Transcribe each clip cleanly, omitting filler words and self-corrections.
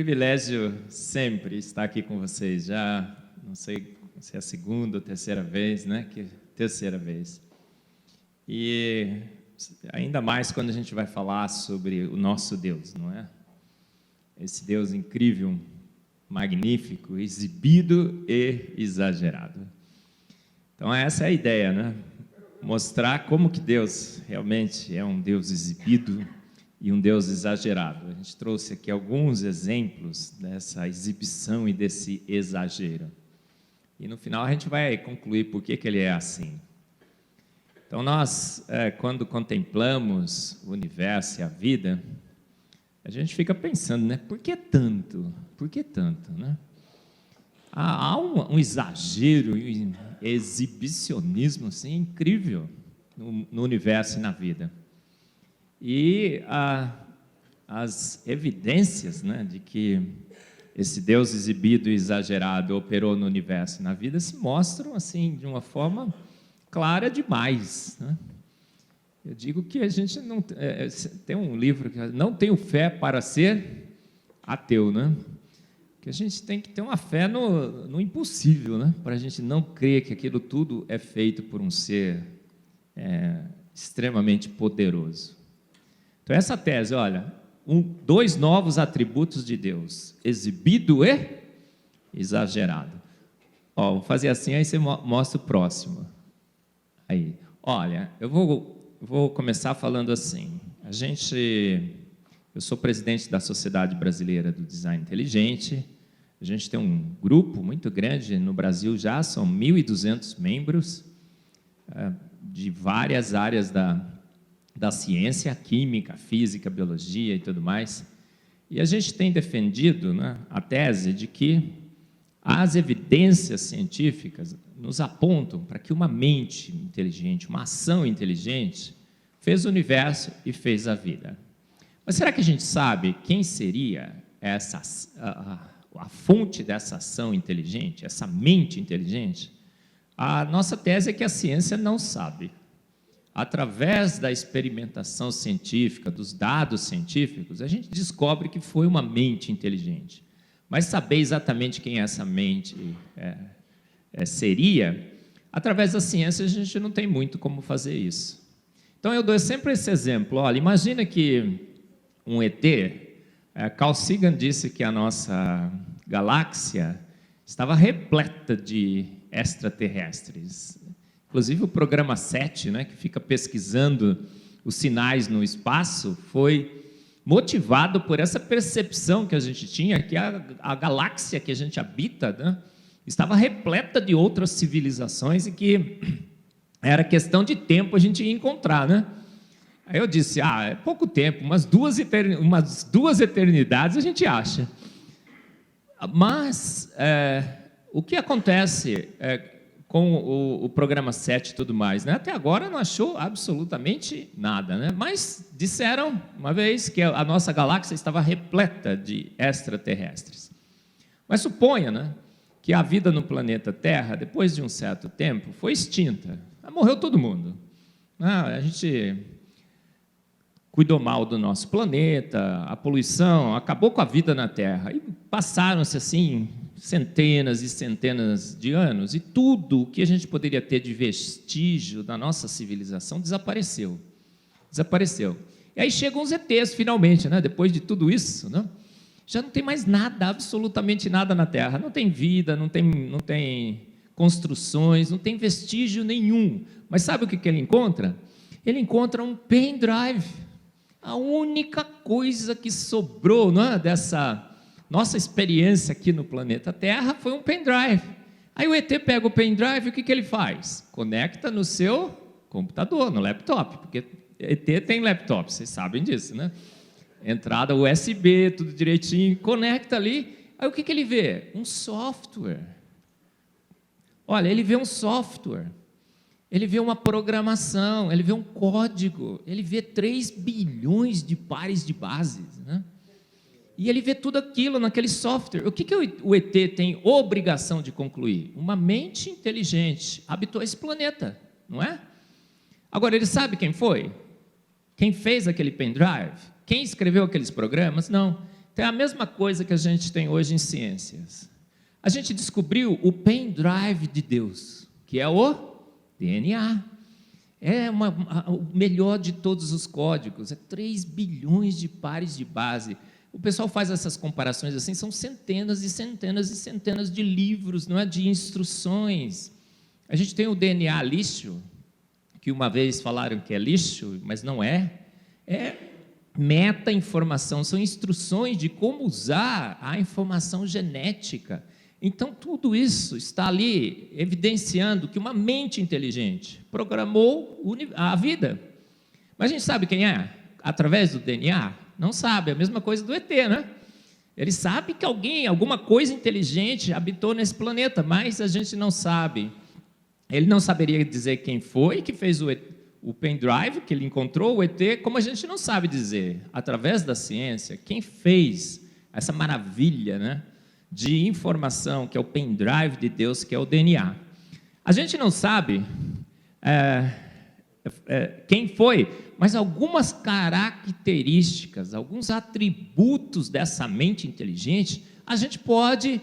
privilégio sempre estar aqui com vocês. Já não sei se é a segunda ou terceira vez, né? Terceira vez. E ainda mais quando a gente vai falar sobre o nosso Deus, não é? Esse Deus incrível, magnífico, exibido e exagerado. Então essa é a ideia, né? Mostrar como que Deus realmente é um Deus exibido e um Deus exagerado. A gente trouxe aqui alguns exemplos dessa exibição e desse exagero. E no final a gente vai concluir por que ele é assim. Então nós, quando contemplamos o universo e a vida, a gente fica pensando, né? Por que tanto? Por que tanto, né? Há um exagero e um exibicionismo assim, incrível no universo e na vida. E as evidências, né, de que esse Deus exibido e exagerado operou no universo e na vida se mostram assim de uma forma clara demais, né? Eu digo que a gente não tem um livro que não tenho fé para ser ateu, né? Que a gente tem que ter uma fé no impossível, né? Para a gente não crer que aquilo tudo é feito por um ser extremamente poderoso. Então, essa tese, olha, dois novos atributos de Deus, exibido e exagerado. Ó, vou fazer assim, aí você mostra o próximo. Aí, olha, eu vou começar falando assim. Eu sou presidente da Sociedade Brasileira do Design Inteligente. A gente tem um grupo muito grande no Brasil já, são 1.200 membros de várias áreas da ciência, química, física, biologia e tudo mais. E a gente tem defendido, né, a tese de que as evidências científicas nos apontam para que uma mente inteligente, uma ação inteligente, fez o universo e fez a vida. Mas será que a gente sabe quem seria a fonte dessa ação inteligente, essa mente inteligente? A nossa tese é que a ciência não sabe. Através da experimentação científica, dos dados científicos, a gente descobre que foi uma mente inteligente. Mas saber exatamente quem essa mente seria, através da ciência a gente não tem muito como fazer isso. Então eu dou sempre esse exemplo. Olha, imagina que um ET, Carl Sagan disse que a nossa galáxia estava repleta de extraterrestres. Inclusive o programa 7, né, que fica pesquisando os sinais no espaço, foi motivado por essa percepção que a gente tinha, que a galáxia que a gente habita, né, estava repleta de outras civilizações e que era questão de tempo a gente ia encontrar, né? Aí eu disse, é pouco tempo, umas duas eternidades a gente acha. Mas o que acontece com o programa 7 e tudo mais, né? Até agora não achou absolutamente nada, né? Mas disseram uma vez que a nossa galáxia estava repleta de extraterrestres. Mas suponha, né, que a vida no planeta Terra, depois de um certo tempo, foi extinta. Morreu todo mundo. A gente cuidou mal do nosso planeta, a poluição acabou com a vida na Terra. E passaram-se assim centenas e centenas de anos, e tudo o que a gente poderia ter de vestígio da nossa civilização desapareceu. E aí chegam os ETs, finalmente, né? Depois de tudo isso, né? Já não tem mais nada, absolutamente nada na Terra. Não tem vida, não tem construções, não tem vestígio nenhum. Mas sabe o que ele encontra? Ele encontra um pendrive. A única coisa que sobrou, não é, dessa nossa experiência aqui no planeta Terra foi um pendrive. Aí o ET pega o pendrive e o que ele faz? Conecta no seu computador, no laptop, porque ET tem laptop, vocês sabem disso, né? Entrada USB, tudo direitinho, conecta ali. Aí o que ele vê? Um software. Olha, ele vê um software, ele vê uma programação, ele vê um código, ele vê 3 bilhões de pares de bases, né? E ele vê tudo aquilo naquele software. O que o ET tem obrigação de concluir? Uma mente inteligente habitou esse planeta, não é? Agora, ele sabe quem foi? Quem fez aquele pendrive? Quem escreveu aqueles programas? Não. tem a mesma coisa que a gente tem hoje em ciências. A gente descobriu o pendrive de Deus, que é o DNA. É o melhor de todos os códigos, é 3 bilhões de pares de base. O pessoal faz essas comparações assim, são centenas e centenas e centenas de livros, não é, de instruções. A gente tem o DNA lixo, que uma vez falaram que é lixo, mas não é. É meta-informação, são instruções de como usar a informação genética. Então, tudo isso está ali evidenciando que uma mente inteligente programou a vida. Mas a gente sabe quem é? Através do DNA? Não sabe, é a mesma coisa do ET, né? Ele sabe que alguma coisa inteligente habitou nesse planeta, mas a gente não sabe. Ele não saberia dizer quem foi que fez o pendrive que ele encontrou, o ET, como a gente não sabe dizer, através da ciência, quem fez essa maravilha, né, de informação, que é o pendrive de Deus, que é o DNA. A gente não sabe quem foi, mas algumas características, alguns atributos dessa mente inteligente, a gente pode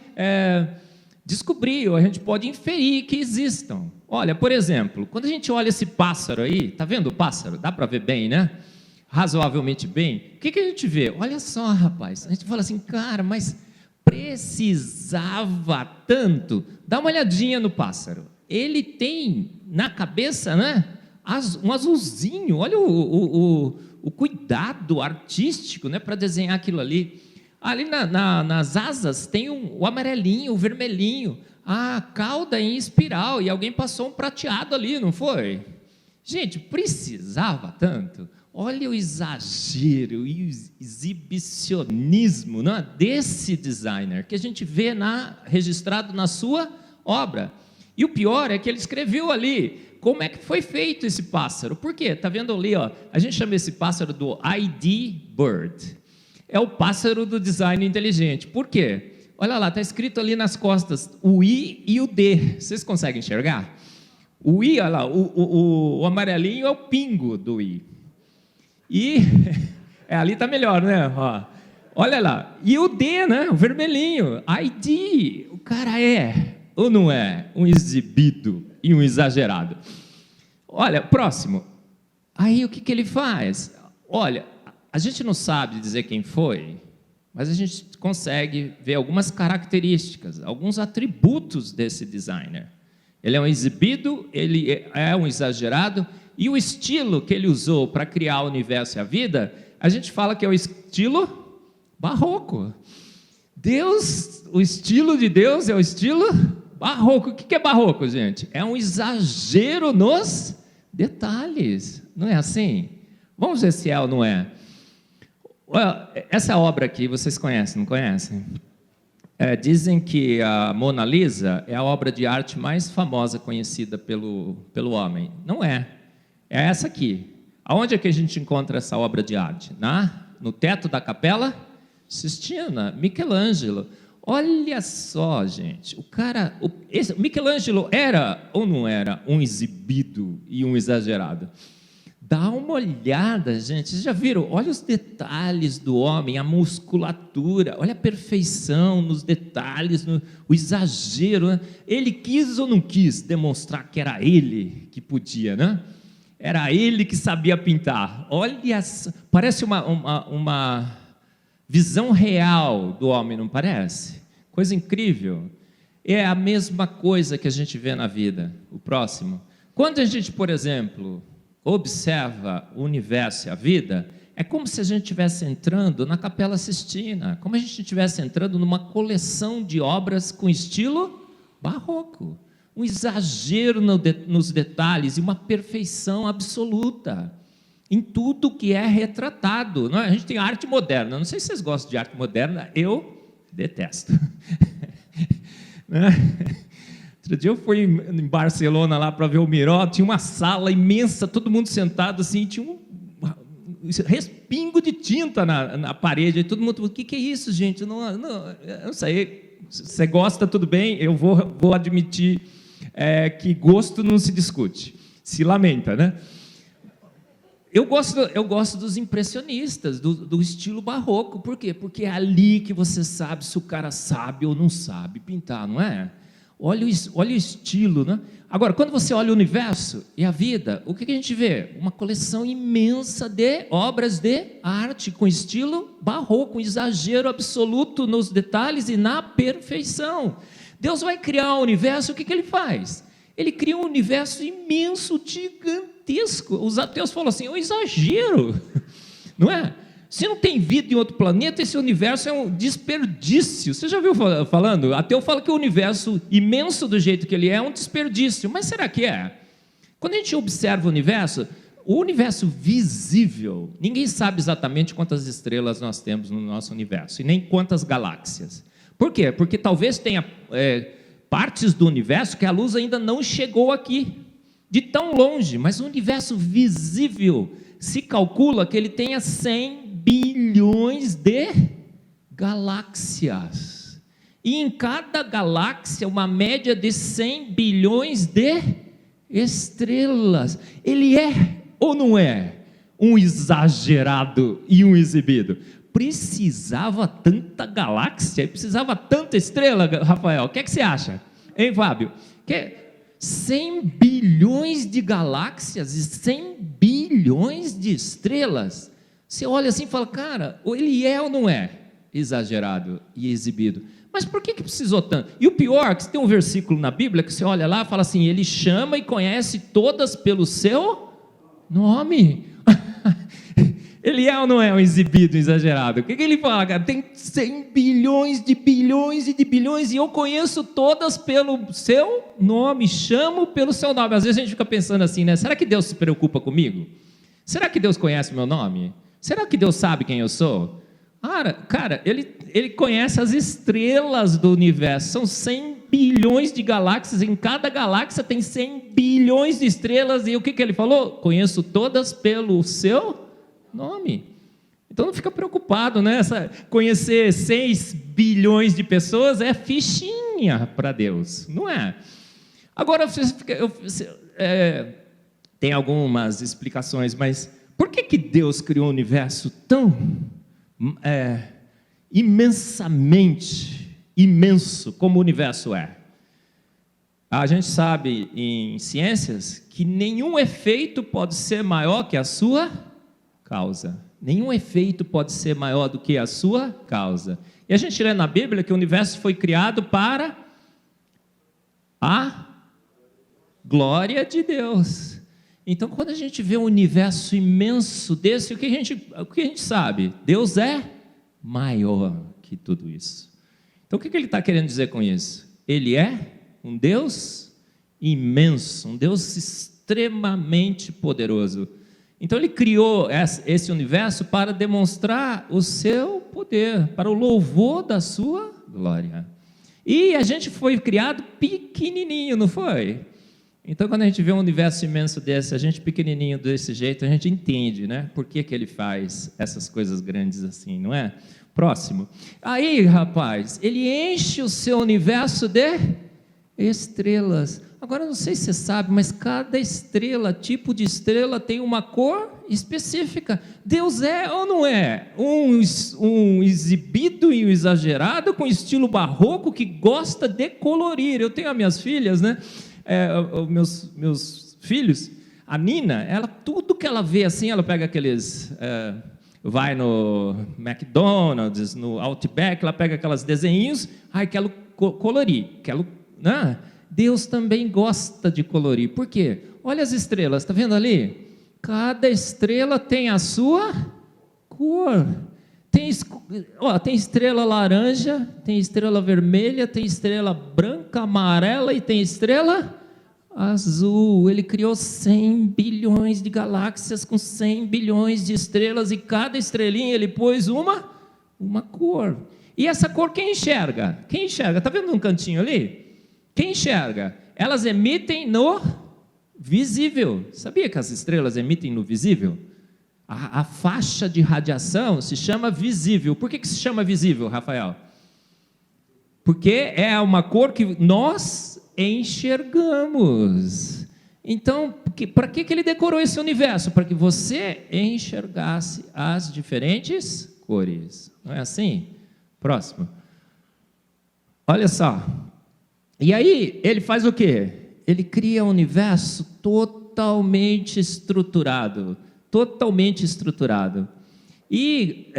descobrir, ou a gente pode inferir que existam. Olha, por exemplo, quando a gente olha esse pássaro aí, está vendo o pássaro? Dá para ver bem, né? Razoavelmente bem. O que a gente vê? Olha só, rapaz, a gente fala assim, cara, mas precisava tanto? Dá uma olhadinha no pássaro. Ele tem na cabeça, né, um azulzinho. Olha o cuidado artístico, né, para desenhar aquilo ali. Ali nas asas tem o amarelinho, o vermelhinho, a cauda em espiral, e alguém passou um prateado ali, não foi? Gente, precisava tanto? Olha o exagero e o exibicionismo, não é, desse designer, que a gente vê registrado na sua obra. E o pior é que ele escreveu ali como é que foi feito esse pássaro. Por quê? Está vendo ali, ó, a gente chama esse pássaro do ID Bird. É o pássaro do design inteligente. Por quê? Olha lá, está escrito ali nas costas o I e o D. Vocês conseguem enxergar? O I, olha lá, o amarelinho é o pingo do I. E ali está melhor, né? Ó, olha lá. E o D, né? O vermelhinho. ID. O cara é ou não é um exibido e um exagerado? Olha, próximo. Aí o que ele faz? Olha, a gente não sabe dizer quem foi, mas a gente consegue ver algumas características, alguns atributos desse designer. Ele é um exibido, ele é um exagerado, e o estilo que ele usou para criar o universo e a vida, a gente fala que é o estilo barroco. Deus, o estilo de Deus é o estilo barroco. O que é barroco, gente? É um exagero nos detalhes. Não é assim? Vamos ver se é ou não é. Essa obra aqui, vocês conhecem, não conhecem? Dizem que a Mona Lisa é a obra de arte mais famosa conhecida pelo homem. Não é. É essa aqui. Aonde é que a gente encontra essa obra de arte? No teto da Capela Sistina, Michelangelo. Olha só, gente, o Michelangelo era ou não era um exibido e um exagerado? Dá uma olhada, gente. Vocês já viram? Olha os detalhes do homem, a musculatura, olha a perfeição nos detalhes, o exagero, né? Ele quis ou não quis demonstrar que era ele que podia, né? Era ele que sabia pintar. Olha, parece uma visão real do homem, não parece? Coisa incrível. É a mesma coisa que a gente vê na vida. O próximo. Quando a gente, por exemplo, observa o universo e a vida, é como se a gente estivesse entrando na Capela Sistina, como se a gente estivesse entrando numa coleção de obras com estilo barroco, um exagero nos detalhes e uma perfeição absoluta em tudo que é retratado. Não é? A gente tem arte moderna, não sei se vocês gostam de arte moderna, eu detesto. Outro dia eu fui em Barcelona lá para ver o Miró, tinha uma sala imensa, todo mundo sentado assim, tinha um respingo de tinta na parede, e todo mundo falou, o que é isso, gente? Eu não sei, se você gosta, tudo bem, eu vou admitir que gosto não se discute, se lamenta, né? Eu gosto dos impressionistas, do estilo barroco. Por quê? Porque é ali que você sabe se o cara sabe ou não sabe pintar, não é? Olha o estilo, né? Agora, quando você olha o universo e a vida, o que a gente vê? Uma coleção imensa de obras de arte com estilo barroco, um exagero absoluto nos detalhes e na perfeição. Deus vai criar o universo, o que ele faz? Ele cria um universo imenso, gigantesco. Os ateus falam assim, é um exagero, não é? Se não tem vida em outro planeta, esse universo é um desperdício. Você já viu falando? Ateu fala que o universo imenso do jeito que ele é um desperdício. Mas será que é? Quando a gente observa o universo visível, ninguém sabe exatamente quantas estrelas nós temos no nosso universo, e nem quantas galáxias. Por quê? Porque talvez tenha partes do universo que a luz ainda não chegou aqui, de tão longe, mas o universo visível se calcula que ele tenha 100 bilhões de galáxias. E em cada galáxia, uma média de 100 bilhões de estrelas. Ele é ou não é um exagerado e um exibido? Precisava tanta galáxia? Precisava tanta estrela, Rafael? O que você acha? Hein, Fábio? 100 bilhões de galáxias e 100 bilhões de estrelas. Você olha assim e fala, cara, ele é ou não é exagerado e exibido? Mas por que precisou tanto? E o pior, que tem um versículo na Bíblia que você olha lá e fala assim, ele chama e conhece todas pelo seu nome. Ele é ou não é um exibido, exagerado? O que ele fala, cara? Tem 100 bilhões de bilhões e de bilhões e eu conheço todas pelo seu nome, chamo pelo seu nome. Às vezes a gente fica pensando assim, né? Será que Deus se preocupa comigo? Será que Deus conhece meu nome? Será que Deus sabe quem eu sou? Cara, ele conhece as estrelas do universo. São 100 bilhões de galáxias. Em cada galáxia tem 100 bilhões de estrelas. E o que ele falou? Conheço todas pelo seu nome. Então não fica preocupado, né? Conhecer 6 bilhões de pessoas é fichinha para Deus, não é? Agora, tem algumas explicações, mas por que Deus criou um universo tão imensamente imenso como o universo é? A gente sabe em ciências que nenhum efeito pode ser maior que a sua causa. Nenhum efeito pode ser maior do que a sua causa. E a gente lê na Bíblia que o universo foi criado para a glória de Deus. Então, quando a gente vê um universo imenso desse, o que a gente sabe? Deus é maior que tudo isso. Então, o que ele está querendo dizer com isso? Ele é um Deus imenso, um Deus extremamente poderoso. Então, ele criou esse universo para demonstrar o seu poder, para o louvor da sua glória. E a gente foi criado pequenininho, não foi? Então, quando a gente vê um universo imenso desse, a gente pequenininho desse jeito, a gente entende, né? Por que ele faz essas coisas grandes assim, não é? Próximo. Aí, rapaz, ele enche o seu universo de estrelas. Agora, não sei se você sabe, mas cada estrela, tipo de estrela, tem uma cor específica. Deus é ou não é? Um exibido e um exagerado com estilo barroco que gosta de colorir. Eu tenho as minhas filhas, né? Meus filhos, a Nina, tudo que ela vê assim, ela pega aqueles, vai no McDonald's, no Outback, ela pega aqueles desenhinhos, quero colorir, né? Deus também gosta de colorir, por quê? Olha as estrelas, está vendo ali? Cada estrela tem a sua cor. Tem estrela laranja, tem estrela vermelha, tem estrela branca, amarela e tem estrela azul. Ele criou 100 bilhões de galáxias com 100 bilhões de estrelas e cada estrelinha ele pôs uma cor. E essa cor quem enxerga? Quem enxerga? Está vendo num cantinho ali? Quem enxerga? Elas emitem no visível. Sabia que as estrelas emitem no visível? A faixa de radiação se chama visível. Por que se chama visível, Rafael? Porque é uma cor que nós enxergamos. Então, para que ele decorou esse universo? Para que você enxergasse as diferentes cores. Não é assim? Próximo. Olha só. E aí, ele faz o quê? Ele cria um universo totalmente estruturado. Totalmente estruturado. E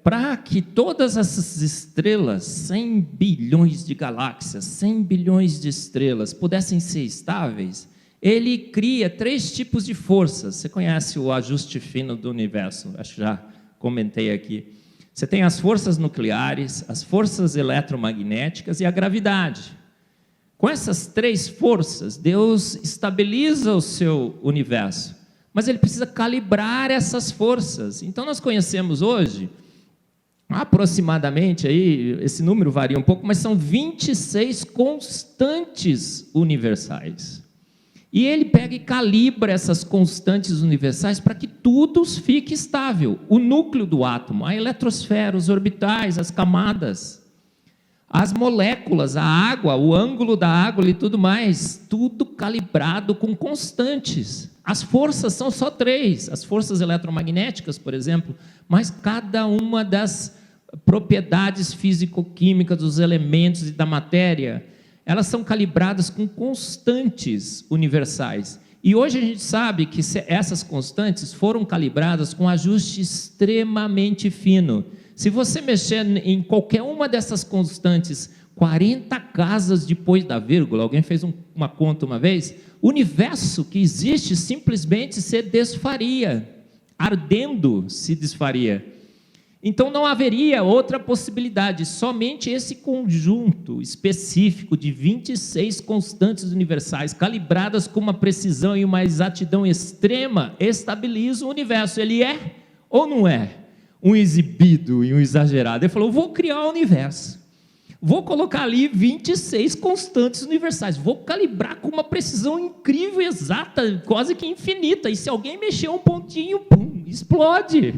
para que todas essas estrelas, 100 bilhões de galáxias, 100 bilhões de estrelas, pudessem ser estáveis, ele cria 3 tipos de forças. Você conhece o ajuste fino do universo, acho que já comentei aqui. Você tem as forças nucleares, as forças eletromagnéticas e a gravidade. Com essas 3 forças, Deus estabiliza o seu universo, mas ele precisa calibrar essas forças. Então nós conhecemos hoje, aproximadamente, aí, esse número varia um pouco, mas são 26 constantes universais. E ele pega e calibra essas constantes universais para que tudo fique estável. O núcleo do átomo, a eletrosfera, os orbitais, as camadas, as moléculas, a água, o ângulo da água e tudo mais, tudo calibrado com constantes. As forças são só 3, as forças eletromagnéticas, por exemplo, mas cada uma das propriedades físico-químicas dos elementos e da matéria, elas são calibradas com constantes universais. E hoje a gente sabe que essas constantes foram calibradas com ajuste extremamente fino. Se você mexer em qualquer uma dessas constantes 40 casas depois da vírgula, alguém fez uma conta uma vez, o universo que existe simplesmente se desfaria, ardendo se desfaria. Então não haveria outra possibilidade, somente esse conjunto específico de 26 constantes universais, calibradas com uma precisão e uma exatidão extrema, estabiliza o universo. Ele é ou não é um exibido e um exagerado? Ele falou, vou criar o universo, vou colocar ali 26 constantes universais, vou calibrar com uma precisão incrível, exata, quase que infinita, e se alguém mexer um pontinho, pum, explode.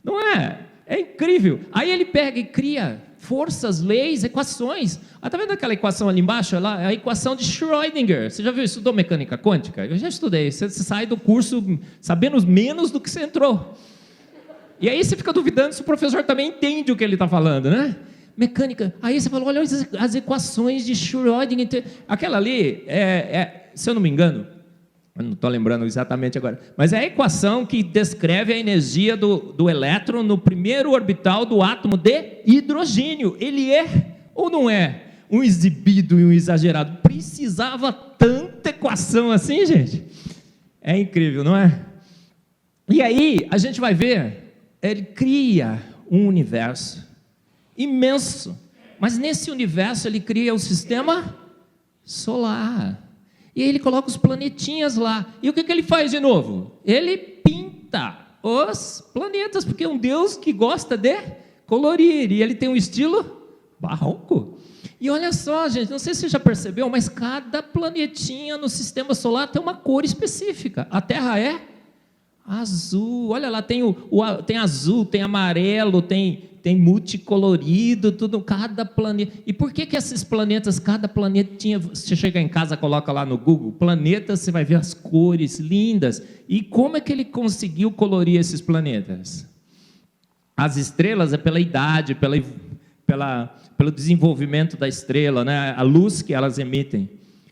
Não é? É incrível. Aí ele pega e cria forças, leis, equações. Está vendo aquela equação ali embaixo? A equação de Schrödinger. Você já viu? Estudou mecânica quântica? Eu já estudei. Você sai do curso sabendo menos do que você entrou. E aí você fica duvidando se o professor também entende o que ele está falando, né? Mecânica. Aí você fala, olha as equações de Schrödinger. Aquela ali, se eu não me engano, eu não estou lembrando exatamente agora, mas é a equação que descreve a energia do elétron no primeiro orbital do átomo de hidrogênio. Ele é ou não é um exibido e um exagerado? Precisava tanta equação assim, gente? É incrível, não é? E aí, a gente vai ver, ele cria um universo imenso, mas nesse universo ele cria o sistema solar. E aí ele coloca os planetinhas lá. E o que ele faz de novo? Ele pinta os planetas, porque é um Deus que gosta de colorir. E ele tem um estilo barroco. E olha só, gente, não sei se você já percebeu, mas cada planetinha no sistema solar tem uma cor específica. A Terra é azul. Olha lá, tem azul, tem amarelo, tem multicolorido, tudo, cada planeta. E por que esses planetas, cada planetinha, você chega em casa, coloca lá no Google, planetas, você vai ver as cores lindas. E como é que ele conseguiu colorir esses planetas? As estrelas é pela idade, pelo desenvolvimento da estrela, né? A luz que elas emitem.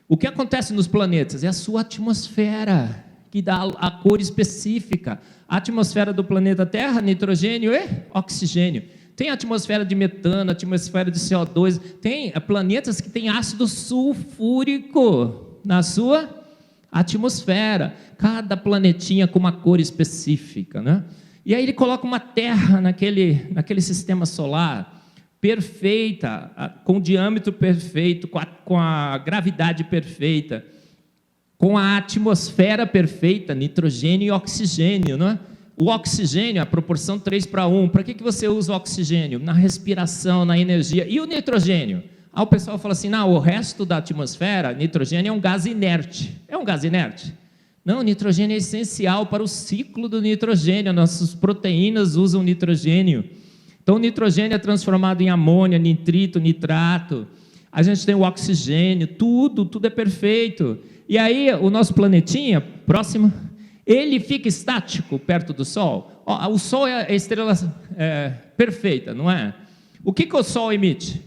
O que acontece nos planetas? É a sua atmosfera que dá a cor específica. A atmosfera do planeta Terra, nitrogênio e oxigênio. Tem atmosfera de metano, atmosfera de CO2, tem planetas que têm ácido sulfúrico na sua atmosfera, cada planetinha com uma cor específica, né? E aí ele coloca uma Terra naquele sistema solar, perfeita, com o diâmetro perfeito, com a gravidade perfeita, com a atmosfera perfeita, nitrogênio e oxigênio, não é? O oxigênio, a proporção 3:1. Para que você usa o oxigênio? Na respiração, na energia. E o nitrogênio? O pessoal fala assim, não, o resto da atmosfera, nitrogênio é um gás inerte. É um gás inerte? Não, o nitrogênio é essencial para o ciclo do nitrogênio. Nossas proteínas usam nitrogênio. Então, o nitrogênio é transformado em amônia, nitrito, nitrato. A gente tem o oxigênio, tudo é perfeito. E aí, o nosso planetinha, próximo, ele fica estático perto do Sol. Ó, o Sol é a estrela perfeita, não é? O que o Sol emite?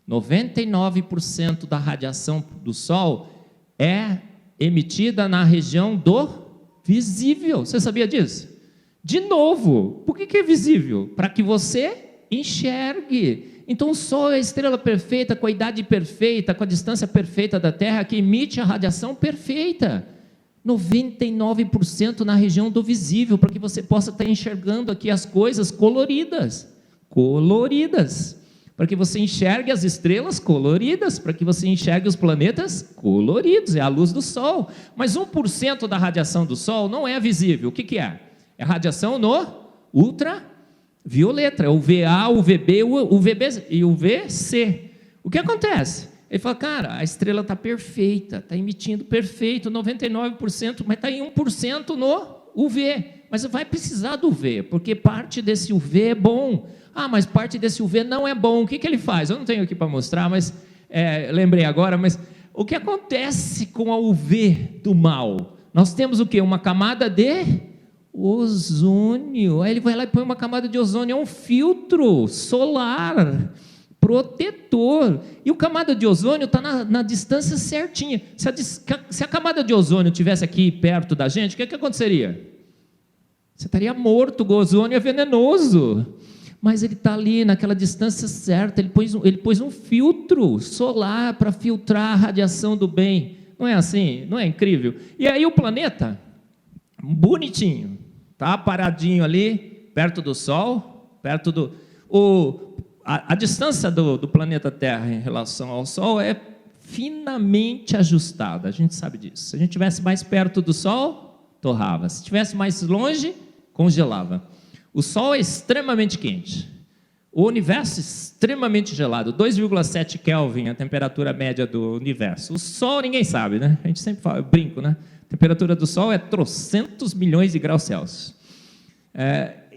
99% da radiação do Sol é emitida na região do visível. Você sabia disso? De novo, por que é visível? Para que você enxergue. Então o Sol é a estrela perfeita, com a idade perfeita, com a distância perfeita da Terra, que emite a radiação perfeita. 99% na região do visível, para que você possa estar enxergando aqui as coisas coloridas. Para que você enxergue as estrelas coloridas, para que você enxergue os planetas coloridos, é a luz do Sol. Mas 1% da radiação do Sol não é visível. O que é? É radiação no ultravioleta, é o VA, o VB, o VB e o VC. O que acontece? Ele fala, cara, a estrela está perfeita, está emitindo perfeito, 99%, mas está em 1% no UV. Mas vai precisar do UV, porque parte desse UV é bom. Ah, mas parte desse UV não é bom. O que ele faz? Eu não tenho aqui para mostrar, mas lembrei agora. Mas o que acontece com a UV do mal? Nós temos o quê? Uma camada de ozônio. Aí ele vai lá e põe uma camada de ozônio. É um filtro solar protetor. E o camada de ozônio está na distância certinha. Se a camada de ozônio estivesse aqui perto da gente, o que aconteceria? Você estaria morto. O ozônio é venenoso. Mas ele está ali naquela distância certa, ele pôs um filtro solar para filtrar a radiação do bem. Não é assim? Não é incrível? E aí o planeta, bonitinho, está paradinho ali, perto do Sol, perto do... A distância do planeta Terra em relação ao Sol é finamente ajustada, a gente sabe disso. Se a gente estivesse mais perto do Sol, torrava. Se estivesse mais longe, congelava. O Sol é extremamente quente, o universo é extremamente gelado, 2,7 Kelvin, a temperatura média do universo. O Sol ninguém sabe, né? A gente sempre fala, eu brinco, né? A temperatura do Sol é trocentos milhões de graus Celsius.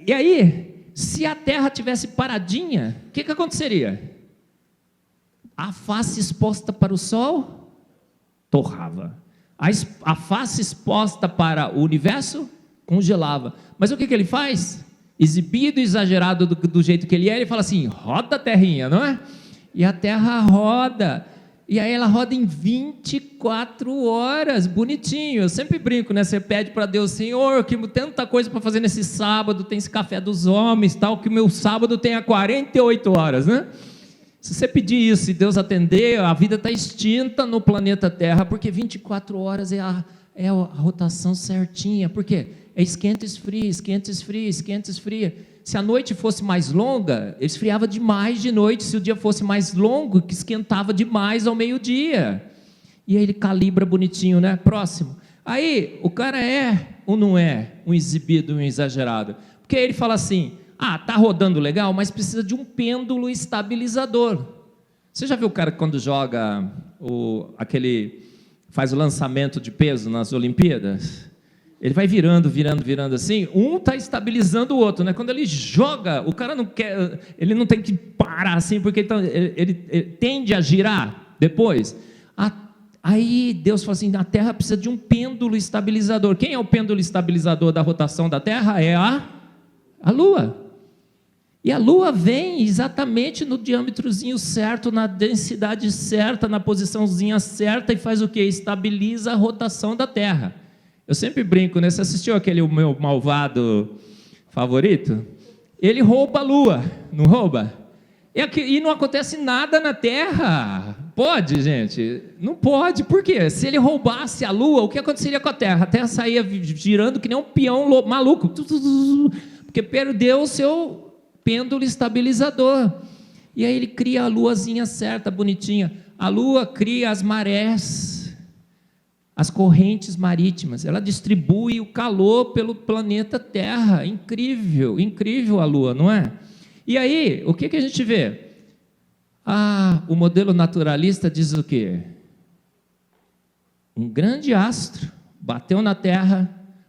E aí, se a Terra tivesse paradinha, o que aconteceria? A face exposta para o Sol, torrava. A face exposta para o universo, congelava. Mas o que ele faz? Exibido e exagerado do jeito que ele fala assim, roda a terrinha, não é? E a terra roda, e aí ela roda em 24 horas, bonitinho. Eu sempre brinco, né? Você pede para Deus, Senhor, que tanta coisa para fazer nesse sábado, tem esse café dos homens, tal, que o meu sábado tenha 48 horas, né? Se você pedir isso e Deus atender, a vida está extinta no planeta Terra, porque 24 horas é a rotação certinha. Por quê? É esquenta, esfria, esquenta, esfria, esquenta, esfria. Se a noite fosse mais longa, esfriava demais de noite. Se o dia fosse mais longo, que esquentava demais ao meio-dia. E aí ele calibra bonitinho, né? Próximo. Aí, o cara é ou não é um exibido, um exagerado? Porque aí ele fala assim, tá rodando legal, mas precisa de um pêndulo estabilizador. Você já viu o cara que quando joga faz o lançamento de peso nas Olimpíadas? Ele vai virando assim, um está estabilizando o outro, né? Quando ele joga, o cara não quer, ele não tem que parar assim, porque ele tende a girar depois. Aí Deus fala assim, a Terra precisa de um pêndulo estabilizador. Quem é o pêndulo estabilizador da rotação da Terra? É a Lua. E a Lua vem exatamente no diâmetrozinho certo, na densidade certa, na posiçãozinha certa, e faz o quê? Estabiliza a rotação da Terra. Eu sempre brinco, né? Você assistiu aquele meu malvado favorito? Ele rouba a Lua, não rouba? E não acontece nada na Terra. Pode, gente? Não pode. Por quê? Se ele roubasse a Lua, o que aconteceria com a Terra? A Terra saía girando que nem um peão maluco, porque perdeu o seu pêndulo estabilizador. E aí ele cria a luazinha certa, bonitinha. A Lua cria as marés, as correntes marítimas, ela distribui o calor pelo planeta Terra. Incrível, incrível a Lua, não é? E aí, o que a gente vê? O modelo naturalista diz o quê? Um grande astro bateu na Terra,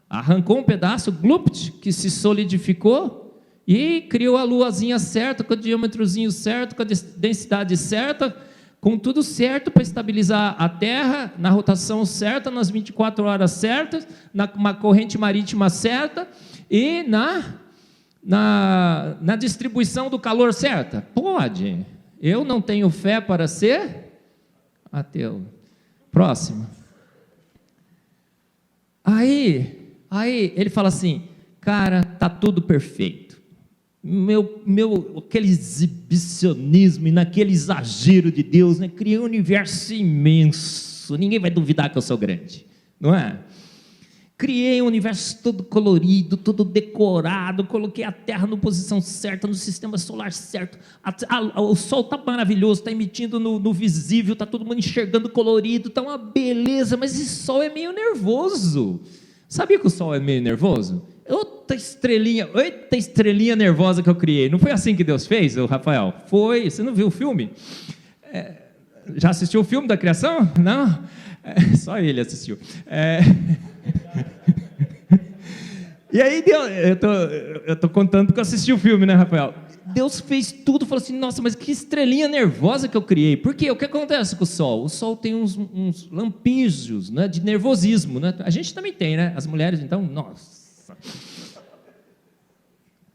arrancou um pedaço, glupt, que se solidificou e criou a luazinha certa, com o diâmetrozinho certo, com a densidade certa, com tudo certo para estabilizar a Terra, na rotação certa, nas 24 horas certas, na corrente marítima certa e na distribuição do calor certa? Pode. Eu não tenho fé para ser ateu. Próximo. Aí ele fala assim, cara, tá tudo perfeito. Aquele exibicionismo e naquele exagero de Deus, né? Criei um universo imenso, ninguém vai duvidar que eu sou grande, não é? Criei um universo todo colorido, todo decorado, coloquei a Terra na posição certa, no sistema solar certo, o Sol está maravilhoso, está emitindo no visível, está todo mundo enxergando colorido, está uma beleza, mas esse Sol é meio nervoso. Sabia que o Sol é meio nervoso? Eita estrelinha nervosa que eu criei. Não foi assim que Deus fez, Rafael? Foi. Você não viu o filme? Já assistiu o filme da criação? Não? Só ele assistiu. E aí, eu estou contando porque eu assisti o filme, né, Rafael? Deus fez tudo, falou assim, nossa, mas que estrelinha nervosa que eu criei. Por quê? O que acontece com o Sol? O Sol tem uns lampejos, né, de nervosismo, né? A gente também tem, né? As mulheres, então, nossa.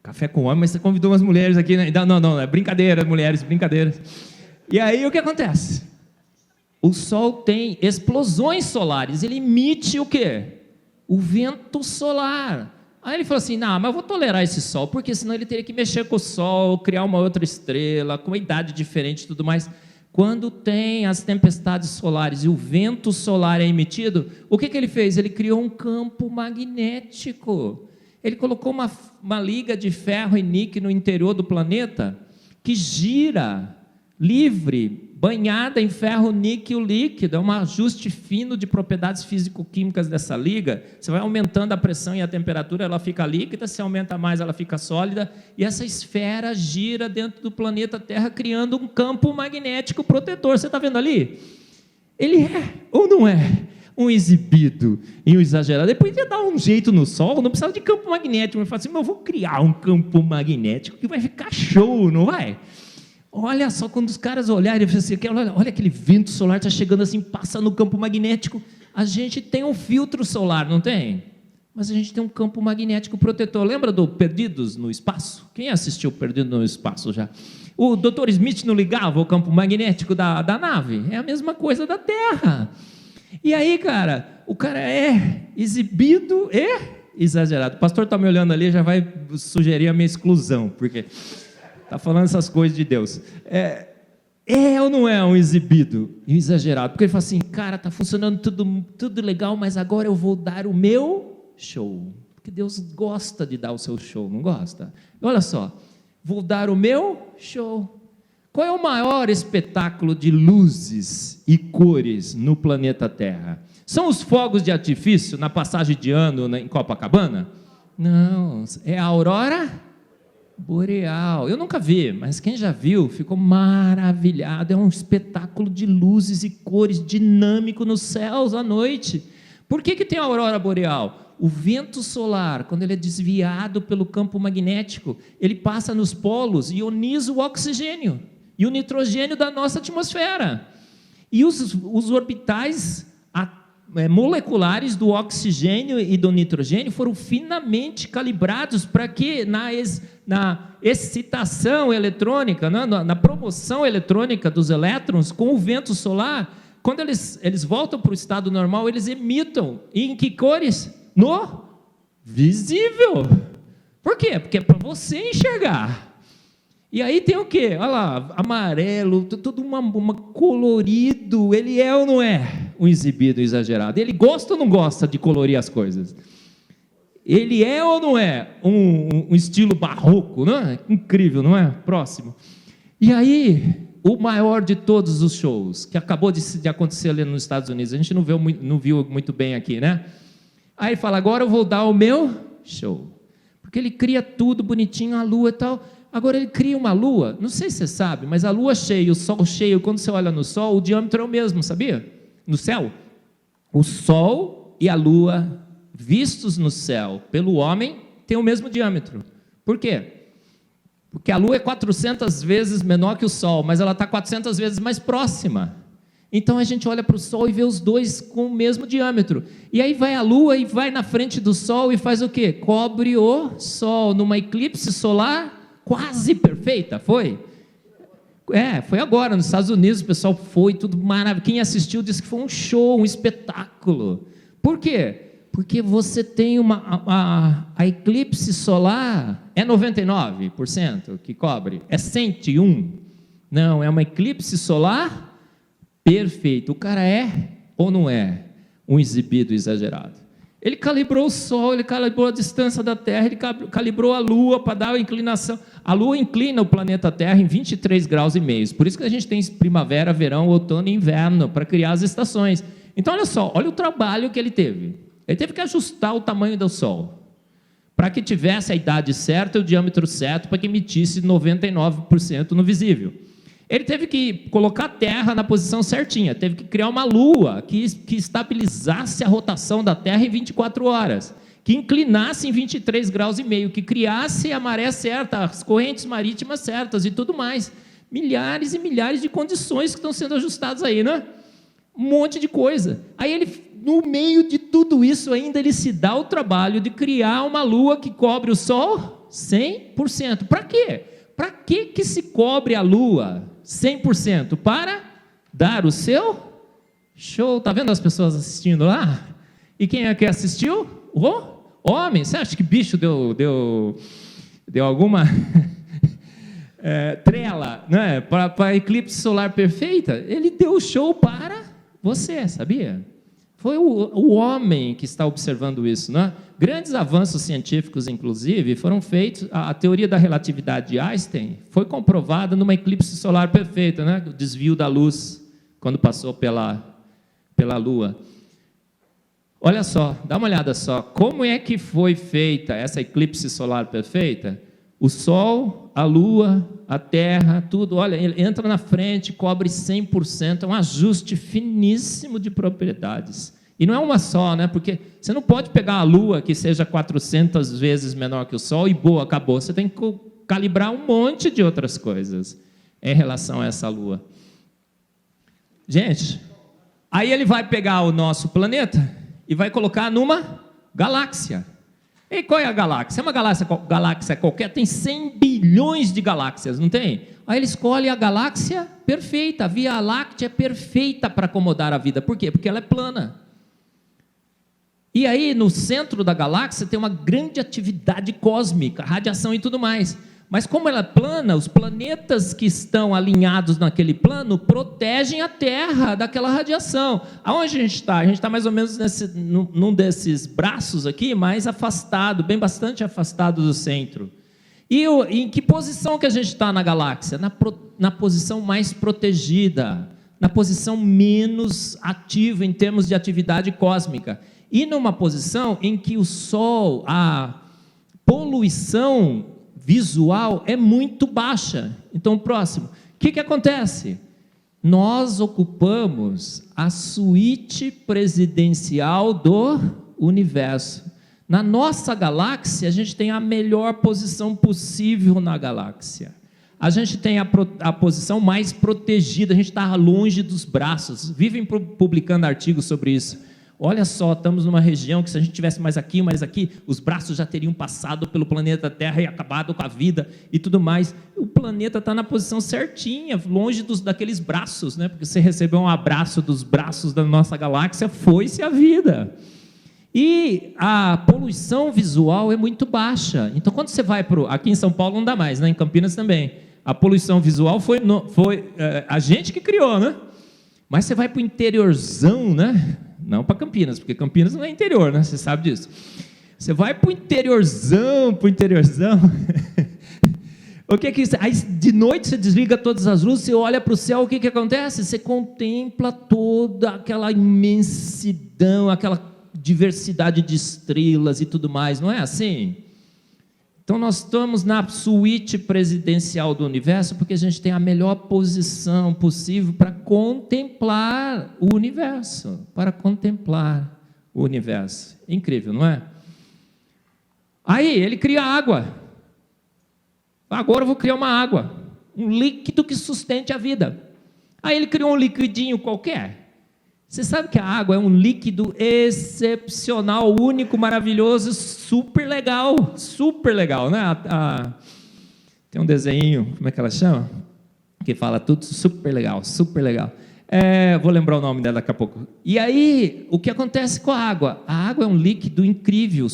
Café com homem, mas você convidou umas mulheres aqui, né? Não, é brincadeira, mulheres, brincadeira. E aí, o que acontece? O Sol tem explosões solares, ele emite o quê? O vento solar. Aí ele falou assim, não, mas eu vou tolerar esse Sol, porque senão ele teria que mexer com o Sol, criar uma outra estrela, com uma idade diferente e tudo mais. Quando tem as tempestades solares e o vento solar é emitido, o que ele fez? Ele criou um campo magnético. Ele colocou uma liga de ferro e níquel no interior do planeta, que gira, livre, banhada em ferro níquel líquido, é um ajuste fino de propriedades físico-químicas dessa liga. Você vai aumentando a pressão e a temperatura, ela fica líquida, se aumenta mais, ela fica sólida, e essa esfera gira dentro do planeta Terra, criando um campo magnético protetor. Você está vendo ali? Ele é ou não é um exibido e um exagerado? Ele podia dar um jeito no Sol, não precisava de campo magnético, mas fala assim, mas eu vou criar um campo magnético que vai ficar show, não vai? Olha só, quando os caras olharem, assim, olha aquele vento solar está chegando assim, passa no campo magnético. A gente tem um filtro solar, não tem? Mas a gente tem um campo magnético protetor. Lembra do Perdidos no Espaço? Quem assistiu Perdidos no Espaço já? O Dr. Smith não ligava o campo magnético da nave? É a mesma coisa da Terra. E aí, cara, o cara é exibido e exagerado. O pastor está me olhando ali, já vai sugerir a minha exclusão, porque está falando essas coisas de Deus. É ou não é um exibido e um exagerado? Porque ele fala assim, cara, está funcionando tudo legal, mas agora eu vou dar o meu show. Porque Deus gosta de dar o seu show, não gosta? Olha só, vou dar o meu show. Qual é o maior espetáculo de luzes e cores no planeta Terra? São os fogos de artifício na passagem de ano em Copacabana? Não, é a aurora boreal. Eu nunca vi, mas quem já viu ficou maravilhado. É um espetáculo de luzes e cores dinâmico nos céus à noite. Por que tem a aurora boreal? O vento solar, quando ele é desviado pelo campo magnético, ele passa nos polos e ioniza o oxigênio e o nitrogênio da nossa atmosfera. E os orbitais moleculares do oxigênio e do nitrogênio foram finamente calibrados para que na excitação eletrônica, na promoção eletrônica dos elétrons com o vento solar, quando eles voltam para o estado normal, eles emitam em que cores? No visível. Por quê? Porque é para você enxergar. E aí tem o quê? Olha lá, amarelo, tudo uma colorido. Ele é ou não é um exibido exagerado? Ele gosta ou não gosta de colorir as coisas? Ele é ou não é um estilo barroco, não é? Incrível, não é? Próximo. E aí, o maior de todos os shows, que acabou de acontecer ali nos Estados Unidos, a gente não viu muito bem aqui, né? Aí ele fala, agora eu vou dar o meu show. Porque ele cria tudo bonitinho, a lua e tal. Agora ele cria uma lua, não sei se você sabe, mas a lua cheia, o sol cheio, quando você olha no sol, o diâmetro é o mesmo, sabia? No céu. O sol e a lua, vistos no céu pelo homem, têm o mesmo diâmetro. Por quê? Porque a Lua é 400 vezes menor que o Sol, mas ela está 400 vezes mais próxima. Então a gente olha para o Sol e vê os dois com o mesmo diâmetro. E aí vai a Lua e vai na frente do Sol e faz o quê? Cobre o Sol numa eclipse solar quase perfeita, foi? Foi agora, nos Estados Unidos, o pessoal foi, tudo maravilhoso. Quem assistiu disse que foi um show, um espetáculo. Por quê? Porque você tem a eclipse solar, é 99% que cobre? É 101%? Não, é uma eclipse solar perfeita. O cara é ou não é um exibido exagerado? Ele calibrou o Sol, ele calibrou a distância da Terra, ele calibrou a Lua para dar a inclinação. A Lua inclina o planeta Terra em 23 graus e meio. Por isso que a gente tem primavera, verão, outono e inverno, para criar as estações. Então, olha só, olha o trabalho que ele teve. Ele teve que ajustar o tamanho do Sol, para que tivesse a idade certa e o diâmetro certo, para que emitisse 99% no visível. Ele teve que colocar a Terra na posição certinha, teve que criar uma Lua que estabilizasse a rotação da Terra em 24 horas, que inclinasse em 23 graus e meio, que criasse a maré certa, as correntes marítimas certas e tudo mais. Milhares e milhares de condições que estão sendo ajustadas aí, né? Um monte de coisa. Aí ele, no meio de tudo isso ainda, ele se dá o trabalho de criar uma Lua que cobre o Sol 100%. Para quê? Para que se cobre a Lua 100%? Para dar o seu show. Está vendo as pessoas assistindo lá? E quem é que assistiu? O homem. Você acha que bicho deu alguma trela, né? Para a eclipse solar perfeita? Ele deu o show para você, sabia? Foi o homem que está observando isso, né? Grandes avanços científicos, inclusive, foram feitos. A teoria da relatividade de Einstein foi comprovada numa eclipse solar perfeita, né? O desvio da luz quando passou pela Lua. Olha só, dá uma olhada só. Como é que foi feita essa eclipse solar perfeita? O Sol, a Lua, a Terra, tudo, olha, ele entra na frente, cobre 100%, é um ajuste finíssimo de propriedades. E não é uma só, né? Porque você não pode pegar a Lua, que seja 400 vezes menor que o Sol, e boa, acabou. Você tem que calibrar um monte de outras coisas em relação a essa Lua. Gente, aí ele vai pegar o nosso planeta e vai colocar numa galáxia. E qual é a galáxia? É uma galáxia qualquer, tem 100 bilhões de galáxias, não tem? Aí ele escolhe a galáxia perfeita, a Via Láctea é perfeita para acomodar a vida. Por quê? Porque ela é plana. E aí, no centro da galáxia, tem uma grande atividade cósmica, radiação e tudo mais. Mas como ela é plana, os planetas que estão alinhados naquele plano protegem a Terra daquela radiação. Aonde a gente está? A gente está mais ou menos num desses braços aqui, mais afastado, bem bastante afastado do centro. E em que posição que a gente está na galáxia? Na posição mais protegida, na posição menos ativa em termos de atividade cósmica. E numa posição em que o Sol, a poluição visual é muito baixa. Então, próximo. O que acontece? Nós ocupamos a suíte presidencial do universo. Na nossa galáxia, a gente tem a melhor posição possível na galáxia. A gente tem a posição mais protegida, a gente está longe dos braços. Vivem publicando artigos sobre isso. Olha só, estamos numa região que se a gente tivesse mais aqui, os braços já teriam passado pelo planeta Terra e acabado com a vida e tudo mais. O planeta está na posição certinha, longe daqueles braços, né? Porque você recebeu um abraço dos braços da nossa galáxia, foi-se a vida. E a poluição visual é muito baixa. Então, quando você vai aqui em São Paulo não dá mais, né? Em Campinas também. A poluição visual foi a gente que criou, né? Mas você vai para o interiorzão, né? Não para Campinas, porque Campinas não é interior, né? Você sabe disso. Você vai para o interiorzão. O que é isso? Aí de noite você desliga todas as luzes, você olha para o céu, o que acontece? Você contempla toda aquela imensidão, aquela diversidade de estrelas e tudo mais, não é assim? Então nós estamos na suíte presidencial do universo porque a gente tem a melhor posição possível para contemplar o universo, Incrível, não é? Aí ele cria água. Agora eu vou criar uma água, um líquido que sustente a vida. Aí ele criou um liquidinho qualquer. Você sabe que a água é um líquido excepcional, único, maravilhoso, super legal, né? Tem um desenho, como é que ela chama? Que fala tudo super legal, super legal. Vou lembrar o nome dela daqui a pouco. E aí, o que acontece com a água? A água é um líquido incrível,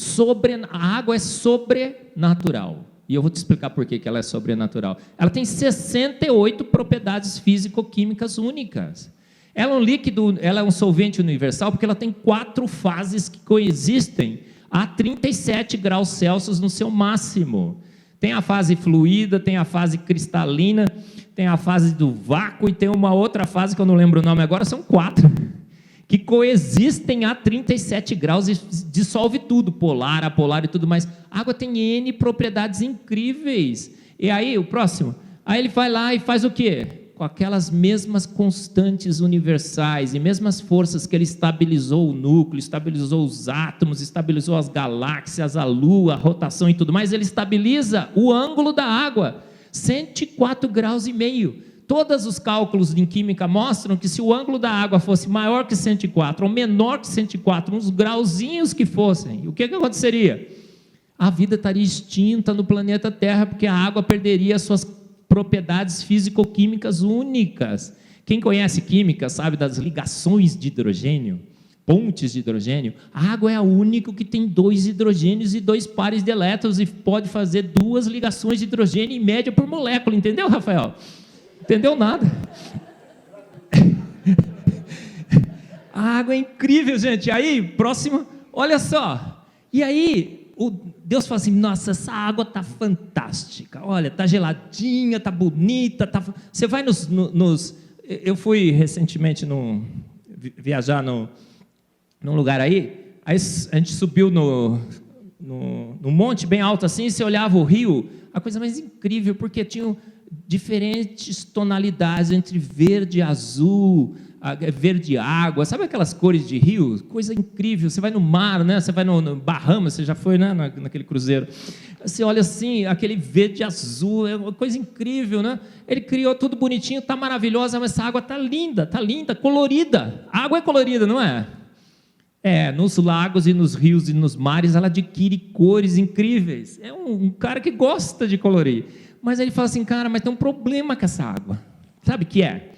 a água é sobrenatural. E eu vou te explicar por que ela é sobrenatural. Ela tem 68 propriedades físico-químicas únicas. Ela é um líquido, ela é um solvente universal, porque ela tem 4 fases que coexistem a 37 graus Celsius no seu máximo. Tem a fase fluida, tem a fase cristalina, tem a fase do vácuo e tem uma outra fase que eu não lembro o nome agora, são 4, que coexistem a 37 graus e dissolve tudo, polar, apolar e tudo mais. A água tem N propriedades incríveis. E aí, o próximo, aí ele vai lá e faz o quê? Com aquelas mesmas constantes universais e mesmas forças que ele estabilizou o núcleo, estabilizou os átomos, estabilizou as galáxias, a lua, a rotação e tudo mais, ele estabiliza o ângulo da água, 104 graus e meio. Todos os cálculos em química mostram que se o ângulo da água fosse maior que 104 ou menor que 104, uns grauzinhos que fossem, o que aconteceria? A vida estaria extinta no planeta Terra, porque a água perderia suas propriedades físico-químicas únicas. Quem conhece química sabe das ligações de hidrogênio, pontes de hidrogênio. A água é a única que tem 2 hidrogênios e 2 pares de elétrons e pode fazer 2 ligações de hidrogênio em média por molécula. Entendeu, Rafael? Entendeu nada? A água é incrível, gente. Aí, próximo, olha só. E aí, Deus fala assim, nossa, essa água está fantástica. Olha, está geladinha, está bonita. Você vai Eu fui recentemente viajar num lugar aí a gente subiu num monte bem alto assim, e você olhava o rio, a coisa mais incrível, porque tinham diferentes tonalidades entre verde e azul, verde água, sabe aquelas cores de rio? Coisa incrível. Você vai no mar, né? Você vai no Bahamas, você já foi, né? Naquele cruzeiro, você olha assim, aquele verde azul, é uma coisa incrível, né? Ele criou tudo bonitinho, está maravilhosa, mas essa água está linda, colorida. A água é colorida, não é? Nos lagos e nos rios e nos mares ela adquire cores incríveis. É um cara que gosta de colorir. Mas ele fala assim, cara, mas tem um problema com essa água. Sabe o que é?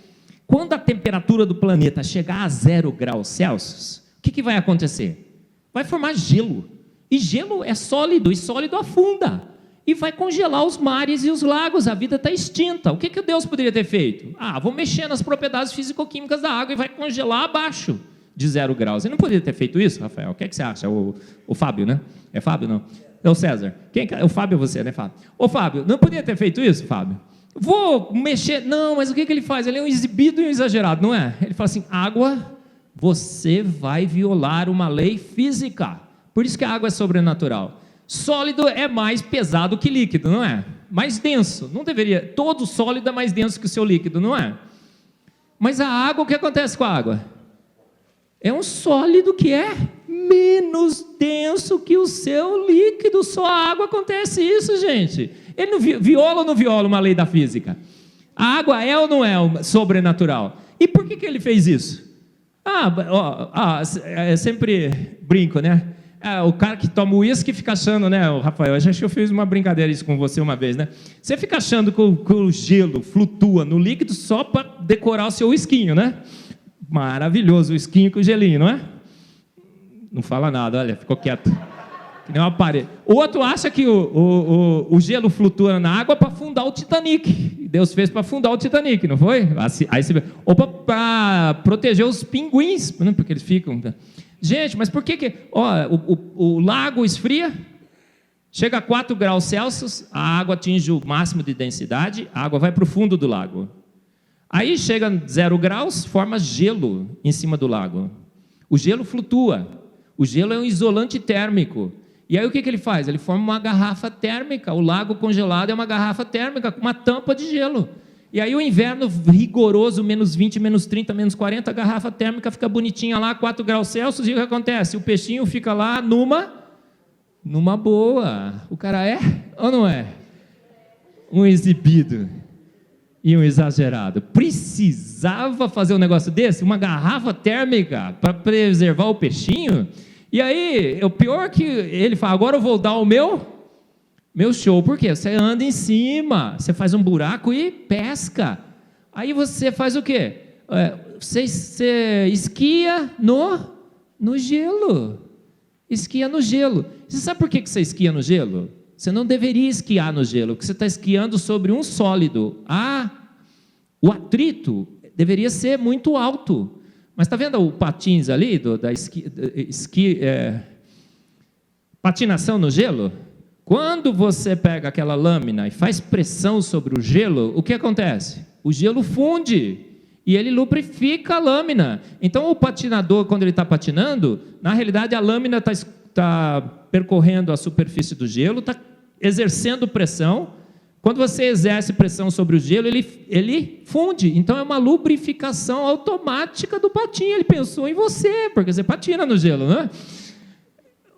Quando a temperatura do planeta chegar a 0 graus Celsius, o que vai acontecer? Vai formar gelo. E gelo é sólido, e sólido afunda. E vai congelar os mares e os lagos, a vida está extinta. O que Deus poderia ter feito? Vou mexer nas propriedades físico-químicas da água e vai congelar abaixo de 0 graus. Ele não poderia ter feito isso, Rafael? O que você acha? O Fábio, né? É Fábio, não? É o César. O Fábio é você, né, Fábio? Ô, Fábio, não podia ter feito isso, Fábio? Vou mexer. Não, mas o que ele faz? Ele é um exibido e um exagerado, não é? Ele fala assim, água, você vai violar uma lei física. Por isso que a água é sobrenatural. Sólido é mais pesado que líquido, não é? Mais denso. Não deveria. Todo sólido é mais denso que o seu líquido, não é? Mas a água, o que acontece com a água? É um sólido que é menos denso que o seu líquido. Só a água acontece isso, gente. Ele não viola ou não viola uma lei da física? A água é ou não é sobrenatural? E por que ele fez isso? Sempre brinco, né? O cara que toma uísque fica achando, né, Rafael? Acho que eu fiz uma brincadeira isso com você uma vez, né? Você fica achando que o gelo flutua no líquido só para decorar o seu uisquinho, né? Maravilhoso, o uisquinho com o gelinho, não é? Não fala nada, olha, ficou quieto. Que nem uma parede. O outro acha que o gelo flutua na água para afundar o Titanic. Deus fez para afundar o Titanic, não foi? Aí você... Ou para proteger os pinguins, porque eles ficam... Gente, mas por que... o lago esfria, chega a 4 graus Celsius, a água atinge o máximo de densidade, a água vai para o fundo do lago. Aí chega a 0 graus, forma gelo em cima do lago. O gelo flutua. O gelo é um isolante térmico. E aí o que ele faz? Ele forma uma garrafa térmica. O lago congelado é uma garrafa térmica com uma tampa de gelo. E aí o inverno rigoroso, menos 20, menos 30, menos 40, a garrafa térmica fica bonitinha lá, 4 graus Celsius, e o que acontece? O peixinho fica lá numa boa. O cara é ou não é? um exibido e um exagerado? Precisava fazer um negócio desse? Uma garrafa térmica para preservar o peixinho? E aí, o pior é que ele fala, agora eu vou dar o meu show. Por quê? Você anda em cima, você faz um buraco e pesca. Aí você faz o quê? Você esquia no gelo. Esquia no gelo. Você sabe por que você esquia no gelo? Você não deveria esquiar no gelo, porque você está esquiando sobre um sólido. O atrito deveria ser muito alto. Mas está vendo o patins ali, patinação no gelo? Quando você pega aquela lâmina e faz pressão sobre o gelo, o que acontece? O gelo funde e ele lubrifica a lâmina. Então, o patinador, quando ele está patinando, na realidade a lâmina está percorrendo a superfície do gelo, está exercendo pressão. Quando você exerce pressão sobre o gelo, ele funde. Então, é uma lubrificação automática do patinho. Ele pensou em você, porque você patina no gelo, né?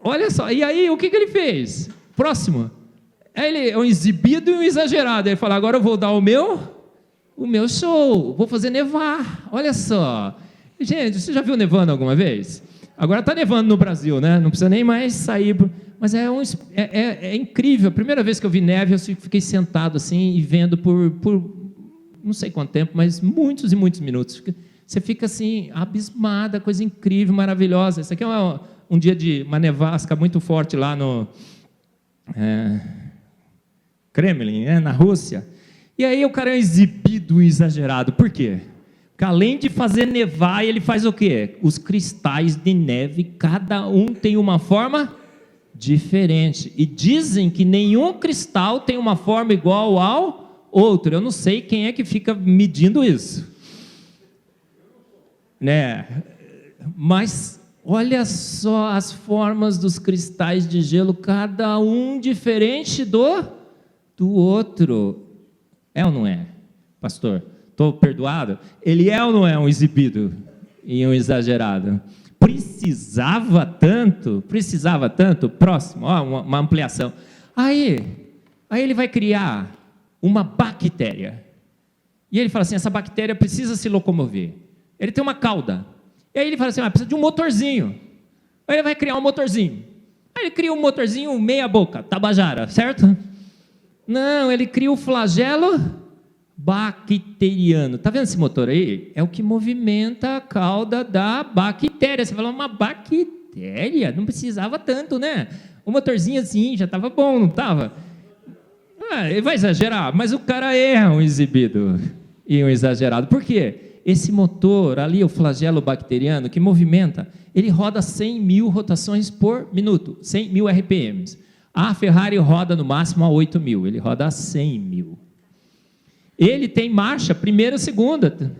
Olha só, e aí, o que ele fez? Próximo. Ele é um exibido e um exagerado. Ele fala, agora eu vou dar o meu show, vou fazer nevar. Olha só. Gente, você já viu nevando alguma vez? Agora está nevando no Brasil, né? Não precisa nem mais sair. Mas é incrível. A primeira vez que eu vi neve, eu fiquei sentado assim e vendo por não sei quanto tempo, mas muitos e muitos minutos. Você fica assim, abismada, coisa incrível, maravilhosa. Isso aqui é um dia de uma nevasca muito forte lá no Kremlin, na Rússia. E aí o cara é um exibido exagerado. Por quê? Porque além de fazer nevar, ele faz o quê? Os cristais de neve, cada um tem uma forma diferente. E dizem que nenhum cristal tem uma forma igual ao outro. Eu não sei quem é que fica medindo isso. Né? Mas olha só as formas dos cristais de gelo, cada um diferente do outro. É ou não é, pastor? Estou perdoado? Ele é ou não é um exibido e um exagerado? Precisava tanto? Próximo, uma ampliação. Aí ele vai criar uma bactéria. E ele fala assim, essa bactéria precisa se locomover. Ele tem uma cauda. E aí ele fala assim, precisa de um motorzinho. Aí ele vai criar um motorzinho. Aí ele cria um motorzinho meia boca, tabajara, certo? Não, ele cria o flagelo bacteriano. Está vendo esse motor aí? É o que movimenta a cauda da bactéria. Você fala, uma bactéria? Não precisava tanto, né? O motorzinho assim já estava bom, não estava? Ele vai exagerar, mas o cara é um exibido e um exagerado. Por quê? Esse motor ali, o flagelo bacteriano, que movimenta, ele roda 100 mil rotações por minuto, 100 mil RPMs. A Ferrari roda no máximo a 8 mil, ele roda a 100 mil. Ele tem marcha, primeira e segunda.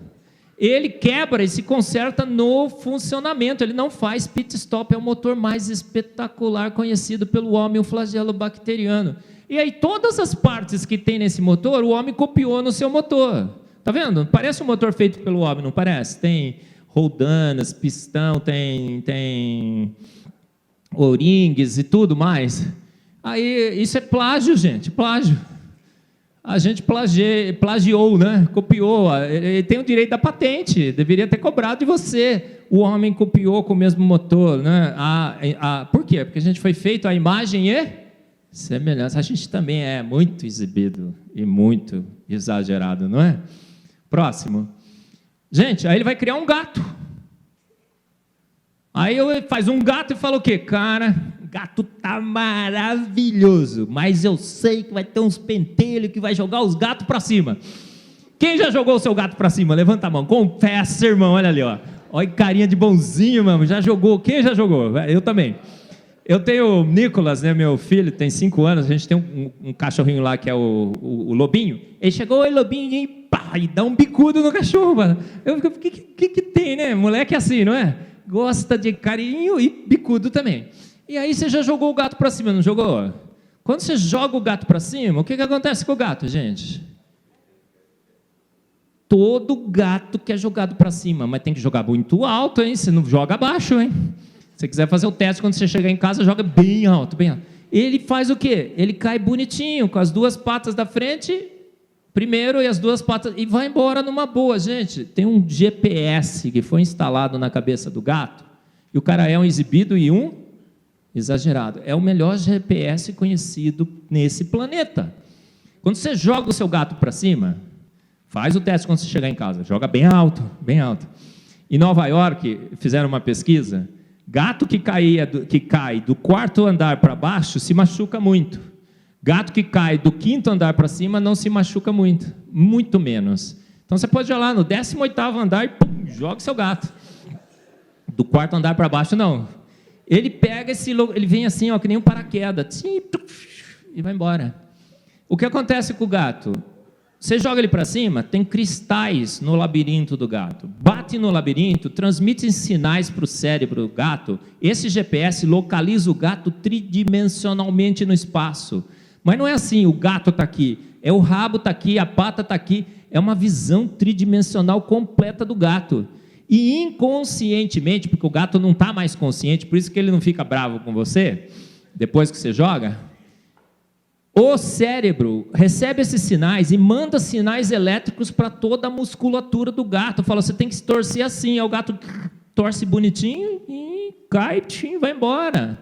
Ele quebra e se conserta no funcionamento, ele não faz pit stop, é o motor mais espetacular conhecido pelo homem, o flagelo bacteriano. E aí todas as partes que tem nesse motor, o homem copiou no seu motor. Tá vendo? Parece um motor feito pelo homem, não parece? Tem roldanas, pistão, tem O-rings e tudo mais. Aí, isso é plágio, gente, plágio. A gente plagiou, né? Copiou. Ele tem o direito da patente, deveria ter cobrado de você. O homem copiou com o mesmo motor, né? Por quê? Porque a gente foi feito a imagem e semelhança. A gente também é muito exibido e muito exagerado, não é? Próximo. Gente, aí ele vai criar um gato. Aí ele faz um gato e fala o quê? Cara, o gato tá maravilhoso, mas eu sei que vai ter uns pentelhos que vai jogar os gatos para cima. Quem já jogou o seu gato para cima? Levanta a mão. Confessa, irmão, olha ali, ó. Olha carinha de bonzinho, mano. Já jogou? Quem já jogou? Eu também. Eu tenho o Nicolas, né, meu filho, tem 5 anos, a gente tem um cachorrinho lá que é o Lobinho. Ele chegou, oi Lobinho, e pá, e dá um bicudo no cachorro, mano. Eu fico, o que tem, né? Moleque é assim, não é? Gosta de carinho e bicudo também. E aí você já jogou o gato para cima, não jogou? Quando você joga o gato para cima, o que acontece com o gato, gente? Todo gato quer jogado para cima, mas tem que jogar muito alto, hein? Você não joga abaixo, hein? Se você quiser fazer o teste, quando você chegar em casa, joga bem alto, bem alto. Ele faz o quê? Ele cai bonitinho, com as duas patas da frente, primeiro, e as duas patas, e vai embora numa boa. Gente, tem um GPS que foi instalado na cabeça do gato, e o cara é um exibido e um exagerado. É o melhor GPS conhecido nesse planeta. Quando você joga o seu gato para cima, faz o teste quando você chegar em casa, joga bem alto, bem alto. Em Nova York, fizeram uma pesquisa, gato que cai do quarto andar para baixo se machuca muito. Gato que cai do quinto andar para cima não se machuca muito, muito menos. Então você pode ir lá no 18º andar e pum, joga seu gato. Do quarto andar para baixo, não. Ele pega ele vem assim, ó, que nem um paraquedas, e vai embora. O que acontece com o gato? Você joga ele para cima, tem cristais no labirinto do gato. Bate no labirinto, transmite sinais para o cérebro do gato. Esse GPS localiza o gato tridimensionalmente no espaço. Mas não é assim, o gato está aqui, o rabo está aqui, a pata está aqui. É uma visão tridimensional completa do gato. E inconscientemente, porque o gato não está mais consciente, por isso que ele não fica bravo com você, depois que você joga, o cérebro recebe esses sinais e manda sinais elétricos para toda a musculatura do gato. Fala, você tem que se torcer assim. Aí o gato torce bonitinho e cai, vai embora.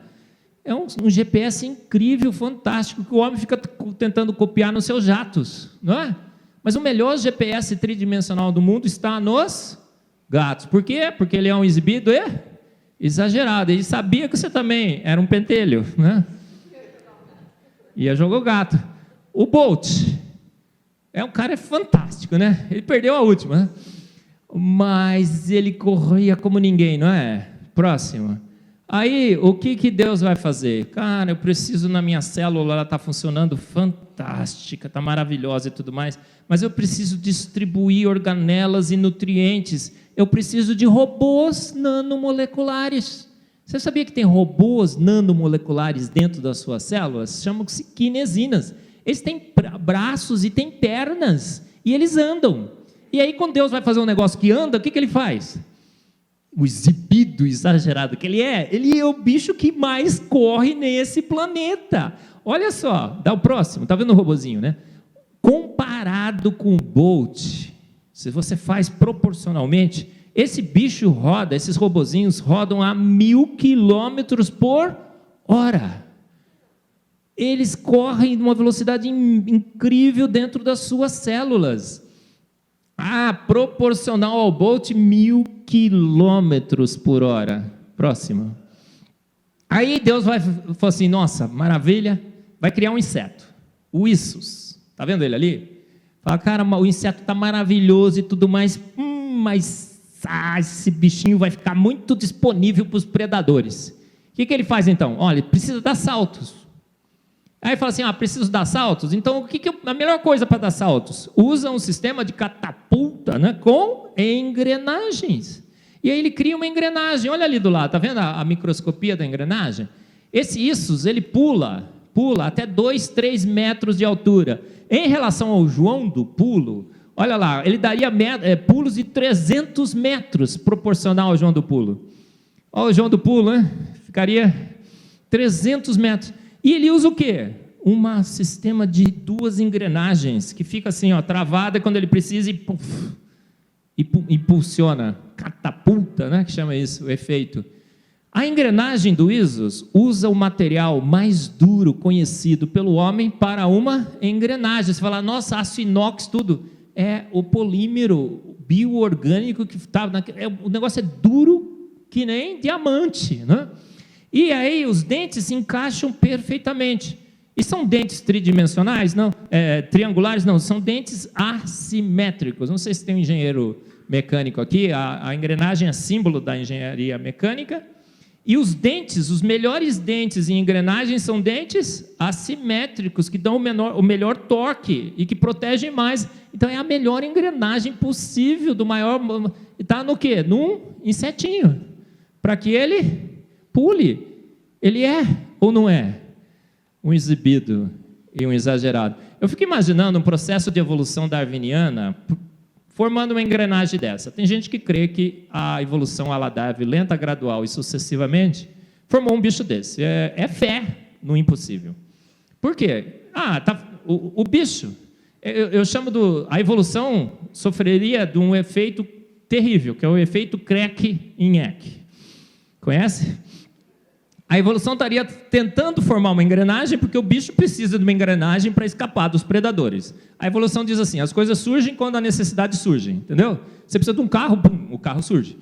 É um GPS incrível, fantástico, que o homem fica tentando copiar nos seus jatos, não é? Mas o melhor GPS tridimensional do mundo está nos gatos. Por quê? Porque ele é um exibido e exagerado. Ele sabia que você também era um pentelho, né? Ia jogar o gato. O Bolt um cara fantástico, né? Ele perdeu a última, né? Mas ele corria como ninguém, não é? Próximo. Aí, o que Deus vai fazer? Cara, eu preciso na minha célula, ela está funcionando fantástica, está maravilhosa e tudo mais, mas eu preciso distribuir organelas e nutrientes, eu preciso de robôs nanomoleculares. Você sabia que tem robôs nanomoleculares dentro das suas células? Chamam-se kinesinas. Eles têm braços e têm pernas, e eles andam. E aí, quando Deus vai fazer um negócio que anda, o que ele faz? O exibido exagerado que ele é o bicho que mais corre nesse planeta. Olha só, dá o próximo, tá vendo o robozinho, né? Comparado com o Bolt, se você faz proporcionalmente, esse bicho roda, esses robozinhos rodam a 1000 km por hora. Eles correm numa velocidade incrível dentro das suas células. Proporcional ao Bolt, 1000 km por hora. Próximo. Aí Deus vai falar assim, nossa, maravilha, vai criar um inseto, o Issus. Está vendo ele ali? Fala, cara, o inseto está maravilhoso e tudo mais, mas esse bichinho vai ficar muito disponível para os predadores. O que ele faz então? Olha, ele precisa dar saltos. Aí fala assim, preciso dar saltos? Então, a melhor coisa para dar saltos? Usa um sistema de catapulta, né, com engrenagens. E aí ele cria uma engrenagem, olha ali do lado, está vendo a microscopia da engrenagem? Esse Issus, ele pula até 2, 3 metros de altura. Em relação ao João do pulo, olha lá, ele daria pulos de 300 metros, proporcional ao João do pulo. Olha o João do pulo, né? Ficaria 300 metros. E ele usa o quê? Um sistema de 2 engrenagens, que fica assim, travada quando ele precisa e impulsiona, catapulta, né, que chama isso, o efeito. A engrenagem do Issus usa o material mais duro conhecido pelo homem para uma engrenagem. Você fala, nossa, aço inox, tudo. É o polímero bioorgânico que está... O negócio é duro que nem diamante, né? E aí os dentes se encaixam perfeitamente. E são dentes tridimensionais? Não. Triangulares? Não. São dentes assimétricos. Não sei se tem um engenheiro mecânico aqui. A engrenagem é símbolo da engenharia mecânica. E os dentes, os melhores dentes em engrenagem são dentes assimétricos, que dão o melhor torque e que protegem mais. Então é a melhor engrenagem possível do maior... Está no quê? Num insetinho. Para que ele... pule, ele é ou não é um exibido e um exagerado? Eu fico imaginando um processo de evolução darwiniana formando uma engrenagem dessa. Tem gente que crê que a evolução ela deve lenta, gradual e sucessivamente formou um bicho desse. É fé, no impossível. Por quê? O bicho, eu chamo a evolução sofreria de um efeito terrível, que é o efeito Crack-Nhek. Conhece? A evolução estaria tentando formar uma engrenagem, porque o bicho precisa de uma engrenagem para escapar dos predadores. A evolução diz assim, as coisas surgem quando a necessidade surge, entendeu? Você precisa de um carro, bum, o carro surge.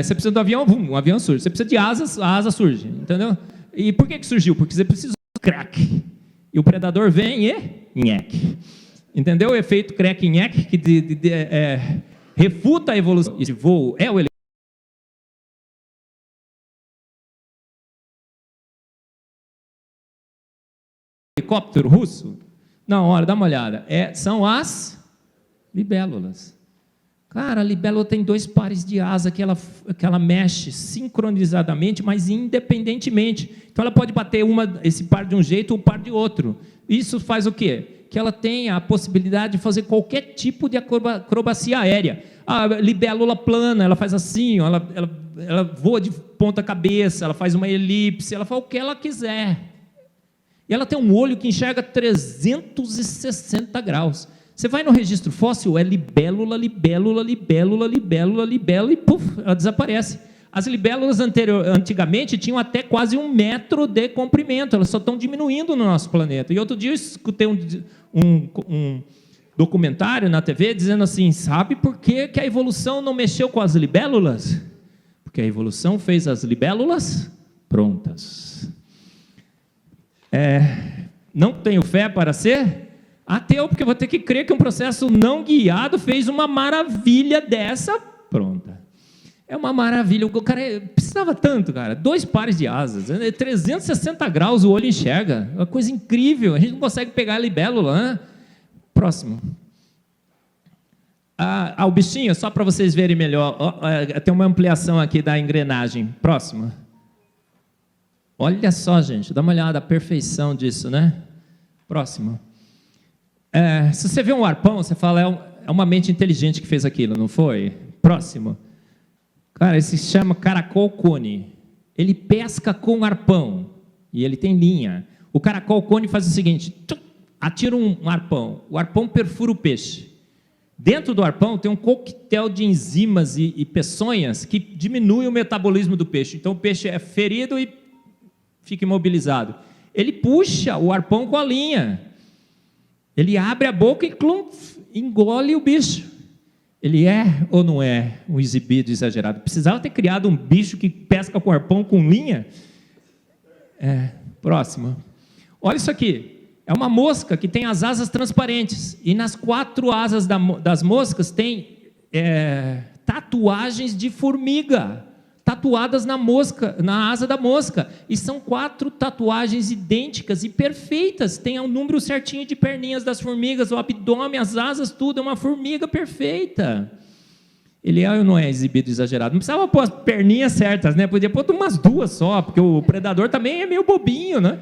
Você precisa de um avião, bum, o avião surge. Você precisa de asas, a asa surge, entendeu? E por que surgiu? Porque você precisa de crack. E o predador vem e nhec. Entendeu? O efeito crack-nhec, que refuta a evolução de voo, é o helicóptero russo? Não, olha, dá uma olhada. São as libélulas. Cara, a libélula tem 2 pares de asa que ela mexe sincronizadamente, mas independentemente. Então ela pode bater esse par de um jeito ou o par de outro. Isso faz o quê? Que ela tenha a possibilidade de fazer qualquer tipo de acrobacia aérea. A libélula plana, ela faz assim, ela voa de ponta cabeça, ela faz uma elipse, ela faz o que ela quiser. E ela tem um olho que enxerga 360 graus. Você vai no registro fóssil, é libélula, libélula, libélula, libélula, libélula, e puf, ela desaparece. As libélulas antigamente tinham até quase 1 metro de comprimento, elas só estão diminuindo no nosso planeta. E outro dia eu escutei um documentário na TV dizendo assim, sabe por que a evolução não mexeu com as libélulas? Porque a evolução fez as libélulas prontas. Não tenho fé para ser ateu, porque vou ter que crer que um processo não guiado fez uma maravilha dessa pronta. É uma maravilha. O cara precisava tanto, cara. 2 pares de asas, 360 graus o olho enxerga. É uma coisa incrível. A gente não consegue pegar a libélula, né? Próximo. O bichinho, só para vocês verem melhor. Tem uma ampliação aqui da engrenagem. Próximo. Olha só, gente. Dá uma olhada, a perfeição disso, né? Próximo. Se você vê um arpão, você fala, é uma mente inteligente que fez aquilo, não foi? Próximo. Cara, esse se chama caracol-cone. Ele pesca com arpão e ele tem linha. O caracol-cone faz o seguinte, atira um arpão, o arpão perfura o peixe. Dentro do arpão tem um coquetel de enzimas e peçonhas que diminui o metabolismo do peixe. Então o peixe é ferido e fica imobilizado. Ele puxa o arpão com a linha. Ele abre a boca e engole o bicho. Ele é ou não é um exibido exagerado? Precisava ter criado um bicho que pesca com arpão com linha? Próximo. Olha isso aqui. É uma mosca que tem as asas transparentes. E nas 4 asas das moscas tem tatuagens de formiga. Tatuadas na asa da mosca. E são 4 tatuagens idênticas e perfeitas. Tem o número certinho de perninhas das formigas, o abdômen, as asas, tudo. É uma formiga perfeita. Ele é ou não é exibido exagerado? Não precisava pôr as perninhas certas, né? Podia pôr umas 2 só, porque o predador também é meio bobinho, né?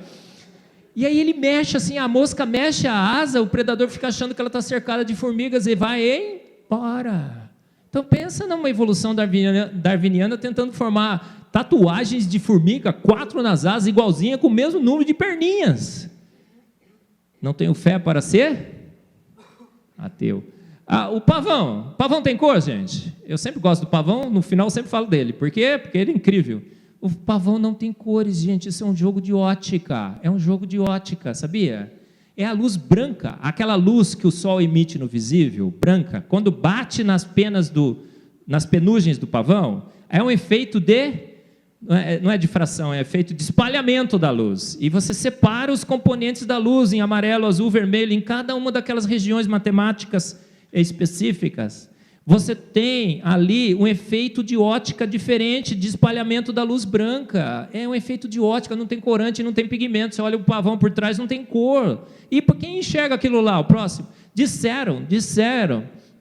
E aí ele mexe assim, a mosca mexe a asa, o predador fica achando que ela está cercada de formigas e vai embora. Então pensa numa evolução darwiniana tentando formar tatuagens de formiga, 4 nas asas, igualzinha, com o mesmo número de perninhas. Não tenho fé para ser ateu. O pavão. Pavão tem cor, gente? Eu sempre gosto do pavão, no final eu sempre falo dele. Por quê? Porque ele é incrível. O pavão não tem cores, gente. Isso é um jogo de ótica. É um jogo de ótica, sabia? É a luz branca, aquela luz que o sol emite no visível, branca, quando bate nas penugens do pavão, é um efeito não é difração, é efeito de espalhamento da luz. E você separa os componentes da luz em amarelo, azul, vermelho, em cada uma daquelas regiões matemáticas específicas. Você tem ali um efeito de ótica diferente, de espalhamento da luz branca. É um efeito de ótica, não tem corante, não tem pigmento. Você olha o pavão por trás, não tem cor. E para quem enxerga aquilo lá? O próximo. Disseram,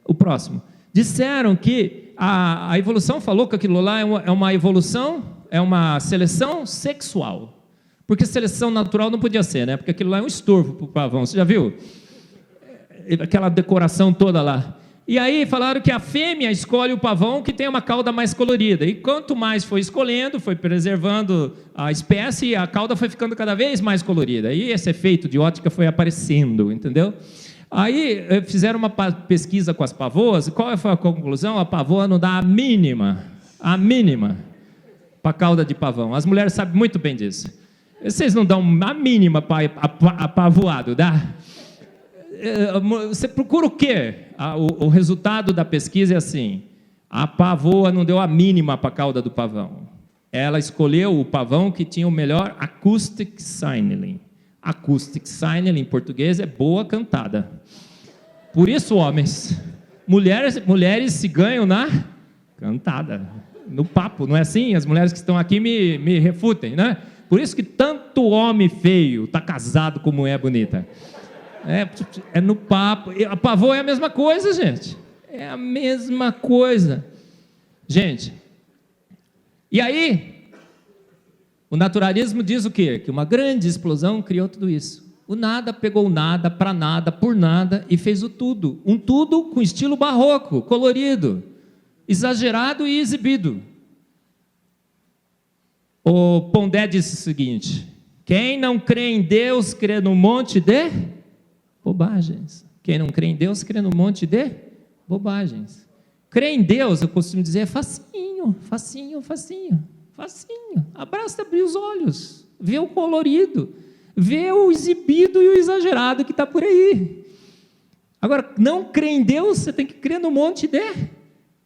o próximo. Disseram que a evolução falou que aquilo lá é uma evolução, é uma seleção sexual. Porque seleção natural não podia ser, né? Porque aquilo lá é um estorvo para o pavão. Você já viu? Aquela decoração toda lá. E aí falaram que a fêmea escolhe o pavão que tem uma cauda mais colorida. E quanto mais foi escolhendo, foi preservando a espécie, a cauda foi ficando cada vez mais colorida. E esse efeito de ótica foi aparecendo, entendeu? Aí fizeram uma pesquisa com as pavoas. Qual foi a conclusão? A pavoa não dá a mínima para a cauda de pavão. As mulheres sabem muito bem disso. Vocês não dão a mínima para apavoado, dá? Você procura o quê? O resultado da pesquisa é assim: a pavoa não deu a mínima para a cauda do pavão. Ela escolheu o pavão que tinha o melhor acoustic signaling. Acoustic signaling em português é boa cantada. Por isso, homens, mulheres se ganham na cantada, no papo, não é assim? As mulheres que estão aqui me refutem, né? Por isso que tanto homem feio está casado com mulher bonita. É no papo. A pavoa é a mesma coisa, gente. É a mesma coisa. Gente, e aí, o naturalismo diz o quê? Que uma grande explosão criou tudo isso. O nada pegou o nada, para nada, por nada, e fez o tudo. Um tudo com estilo barroco, colorido, exagerado e exibido. O Pondé disse o seguinte: quem não crê em Deus, crê no monte de bobagens. Quem não crê em Deus, crê no monte de bobagens. Crer em Deus, eu costumo dizer, é facinho, facinho, facinho, facinho. Basta abrir os olhos, ver o colorido, ver o exibido e o exagerado que está por aí. Agora, não crer em Deus, você tem que crer no monte de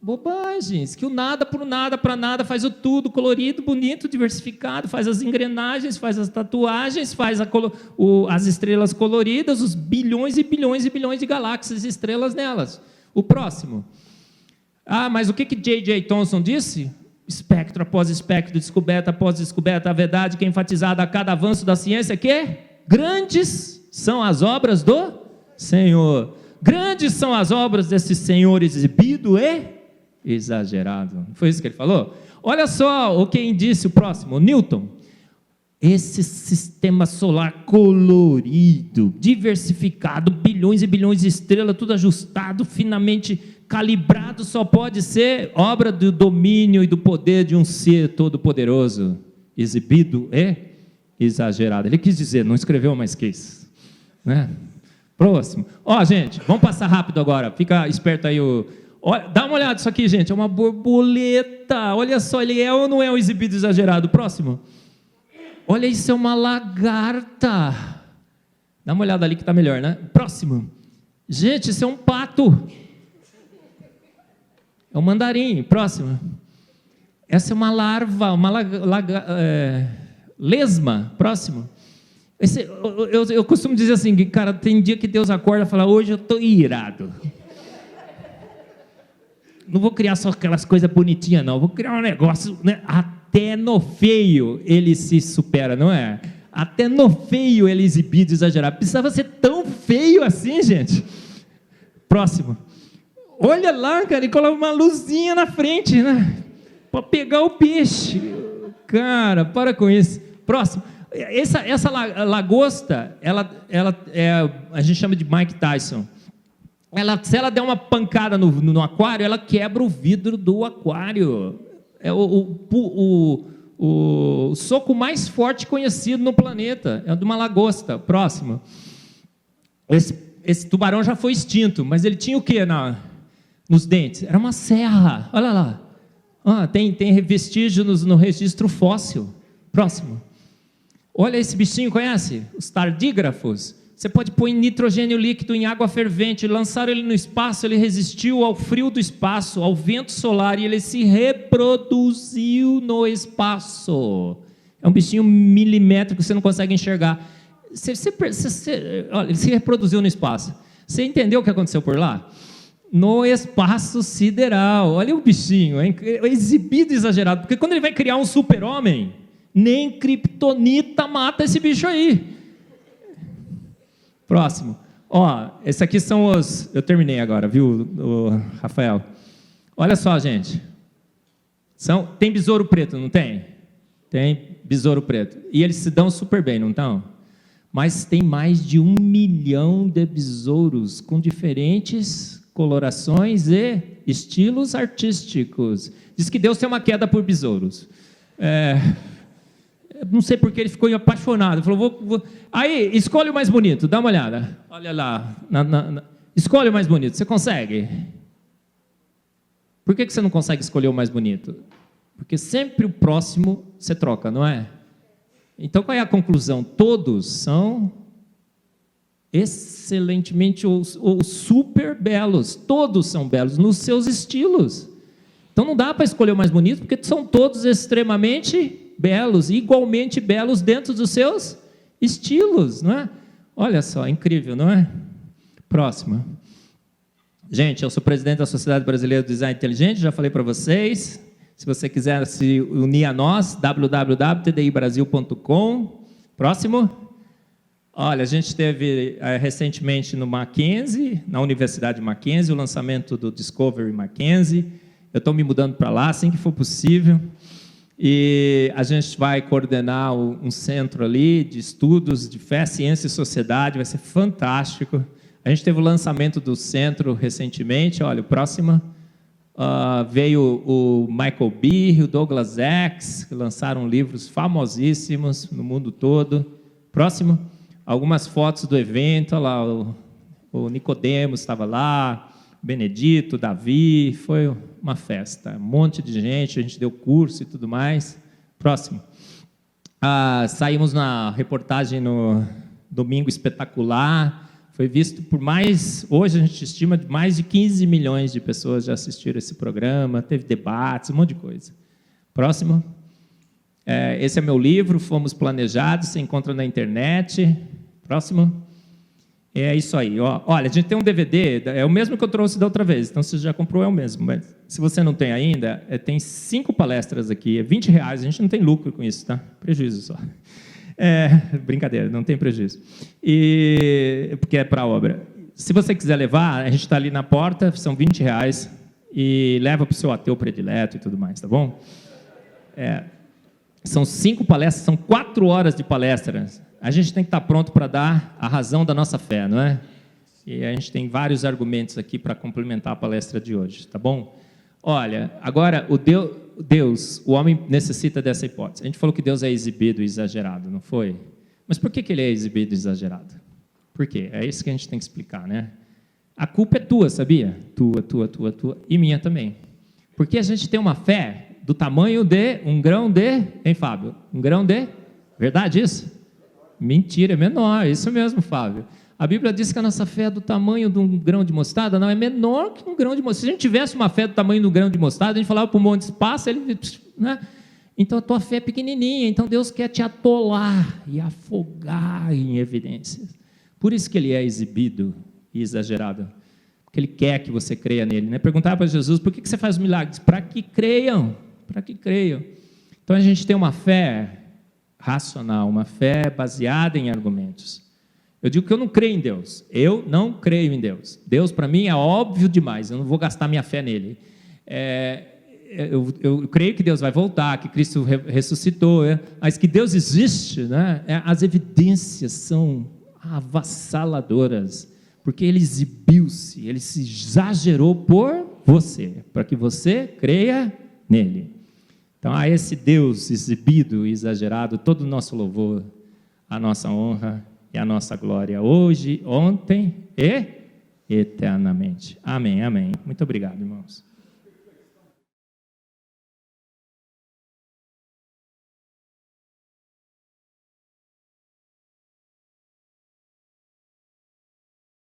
bobagens, que o nada por nada, para nada, faz o tudo colorido, bonito, diversificado, faz as engrenagens, faz as tatuagens, faz as estrelas coloridas, os bilhões e bilhões e bilhões de galáxias e estrelas nelas. O próximo. Mas o que J.J. Thomson disse? Espectro após espectro, descoberta após descoberta, a verdade que é enfatizada a cada avanço da ciência, que grandes são as obras do Senhor. Grandes são as obras desse Senhor exibido e exagerado. Foi isso que ele falou? Olha só o que disse o próximo, Newton. Esse sistema solar colorido, diversificado, bilhões e bilhões de estrelas, tudo ajustado, finamente calibrado, só pode ser obra do domínio e do poder de um ser todo-poderoso, exibido e exagerado. Ele quis dizer, não escreveu mais que isso, né? Próximo. Gente, vamos passar rápido agora, fica esperto aí. Olha, dá uma olhada nisso aqui, gente, é uma borboleta. Olha só, ele é ou não é um exibido exagerado? Próximo. Olha, isso é uma lagarta. Dá uma olhada ali que está melhor, né? Próximo. Gente, isso é um pato. É um mandarim. Próximo. Essa é uma larva, uma lesma. Próximo. Eu costumo dizer assim, que, cara, tem dia que Deus acorda e fala, hoje eu estou irado. Não vou criar só aquelas coisas bonitinhas, não. Vou criar um negócio, né? Até no feio ele se supera, não é? Até no feio ele é exibido, exagerado. Precisava ser tão feio assim, gente. Próximo. Olha lá, cara, ele coloca uma luzinha na frente, né? Para pegar o peixe. Cara, para com isso. Próximo. Essa lagosta, ela a gente chama de Mike Tyson. Se ela der uma pancada no aquário, ela quebra o vidro do aquário. É o soco mais forte conhecido no planeta. É de uma lagosta. Próximo. Esse tubarão já foi extinto, mas ele tinha o que nos dentes? Era uma serra. Olha lá. Tem vestígio no registro fóssil. Próximo. Olha esse bichinho, conhece? Os tardígrafos. Você pode pôr em nitrogênio líquido em água fervente, lançar ele no espaço, ele resistiu ao frio do espaço, ao vento solar, e ele se reproduziu no espaço. É um bichinho milimétrico que você não consegue enxergar. Olha, ele se reproduziu no espaço. Você entendeu o que aconteceu por lá? No espaço sideral. Olha o bichinho, é exibido, exagerado, porque quando ele vai criar um super-homem, nem kryptonita mata esse bicho aí. Próximo. Esses aqui são os... Eu terminei agora, viu, Rafael? Olha só, gente. Tem besouro preto, não tem? Tem besouro preto. E eles se dão super bem, não estão? Mas tem mais de 1 milhão de besouros com diferentes colorações e estilos artísticos. Diz que Deus tem uma queda por besouros. Não sei porque ele ficou apaixonado. Falou, Aí, escolhe o mais bonito, dá uma olhada. Olha lá. Escolhe o mais bonito, você consegue? Por que você não consegue escolher o mais bonito? Porque sempre o próximo você troca, não é? Então, qual é a conclusão? Todos são excelentemente ou super belos. Todos são belos nos seus estilos. Então, não dá para escolher o mais bonito, porque são todos extremamente belos, igualmente belos dentro dos seus estilos, não é? Olha só, incrível, não é? Próxima. Gente, eu sou presidente da Sociedade Brasileira do Design Inteligente, já falei para vocês. Se você quiser se unir a nós, www.tdibrasil.com. Próximo. Olha, a gente teve recentemente no Mackenzie, na Universidade Mackenzie, o lançamento do Discovery Mackenzie. Eu estou me mudando para lá assim que for possível. E a gente vai coordenar um centro ali de estudos de fé, ciência e sociedade. Vai ser fantástico. A gente teve o lançamento do centro recentemente. Olha, o próximo veio o Michael Behe, o Douglas X, que lançaram livros famosíssimos no mundo todo. Próximo, algumas fotos do evento. Olha lá, o Nicodemos estava lá, Benedito, Davi, foi uma festa. Um monte de gente, a gente deu curso e tudo mais. Próximo. Saímos na reportagem no Domingo Espetacular. Foi visto por hoje a gente estima, mais de 15 milhões de pessoas já assistiram esse programa, teve debates, um monte de coisa. Próximo. Esse é meu livro, Fomos Planejados, você encontra na internet. Próximo. É isso aí. Olha, a gente tem um DVD, é o mesmo que eu trouxe da outra vez, então se você já comprou, é o mesmo. Mas se você não tem ainda, tem 5 palestras aqui, é R$20, a gente não tem lucro com isso, tá? Prejuízo só. Brincadeira, não tem prejuízo. Porque é para a obra. Se você quiser levar, a gente está ali na porta, são R$20, e leva para o seu ateu predileto e tudo mais, tá bom? São 5 palestras, são 4 horas de palestras. A gente tem que estar pronto para dar a razão da nossa fé, não é? E a gente tem vários argumentos aqui para complementar a palestra de hoje, tá bom? Olha, agora, Deus, o homem necessita dessa hipótese. A gente falou que Deus é exibido e exagerado, não foi? Mas por que ele é exibido e exagerado? Por quê? É isso que a gente tem que explicar, né? A culpa é tua, sabia? Tua, e minha também. Porque a gente tem uma fé do tamanho de um grão de... Hein, Fábio? Um grão de... Verdade isso? Mentira, é menor. Isso mesmo, Fábio. A Bíblia diz que a nossa fé é do tamanho de um grão de mostarda. Não, é menor que um grão de mostarda. Se a gente tivesse uma fé do tamanho de um grão de mostarda, a gente falava para o monte, passa, ele... Né? Então, a tua fé é pequenininha. Então, Deus quer te atolar e afogar em evidências. Por isso que ele é exibido e exagerado. Porque ele quer que você creia nele. Né? Perguntava para Jesus, por que você faz milagres? Para que creiam. Para que creiam. Então, a gente tem uma fé racional, uma fé baseada em argumentos. Eu digo que eu não creio em Deus. Eu não creio em Deus. Deus, para mim, é óbvio demais. Eu não vou gastar minha fé nele. Eu creio que Deus vai voltar, que Cristo ressuscitou, mas que Deus existe, né? As evidências são avassaladoras, porque Ele exibiu-se, Ele se exagerou por você, para que você creia nele. Então, a esse Deus exibido e exagerado, todo o nosso louvor, a nossa honra e a nossa glória, hoje, ontem e eternamente. Amém, amém. Muito obrigado, irmãos.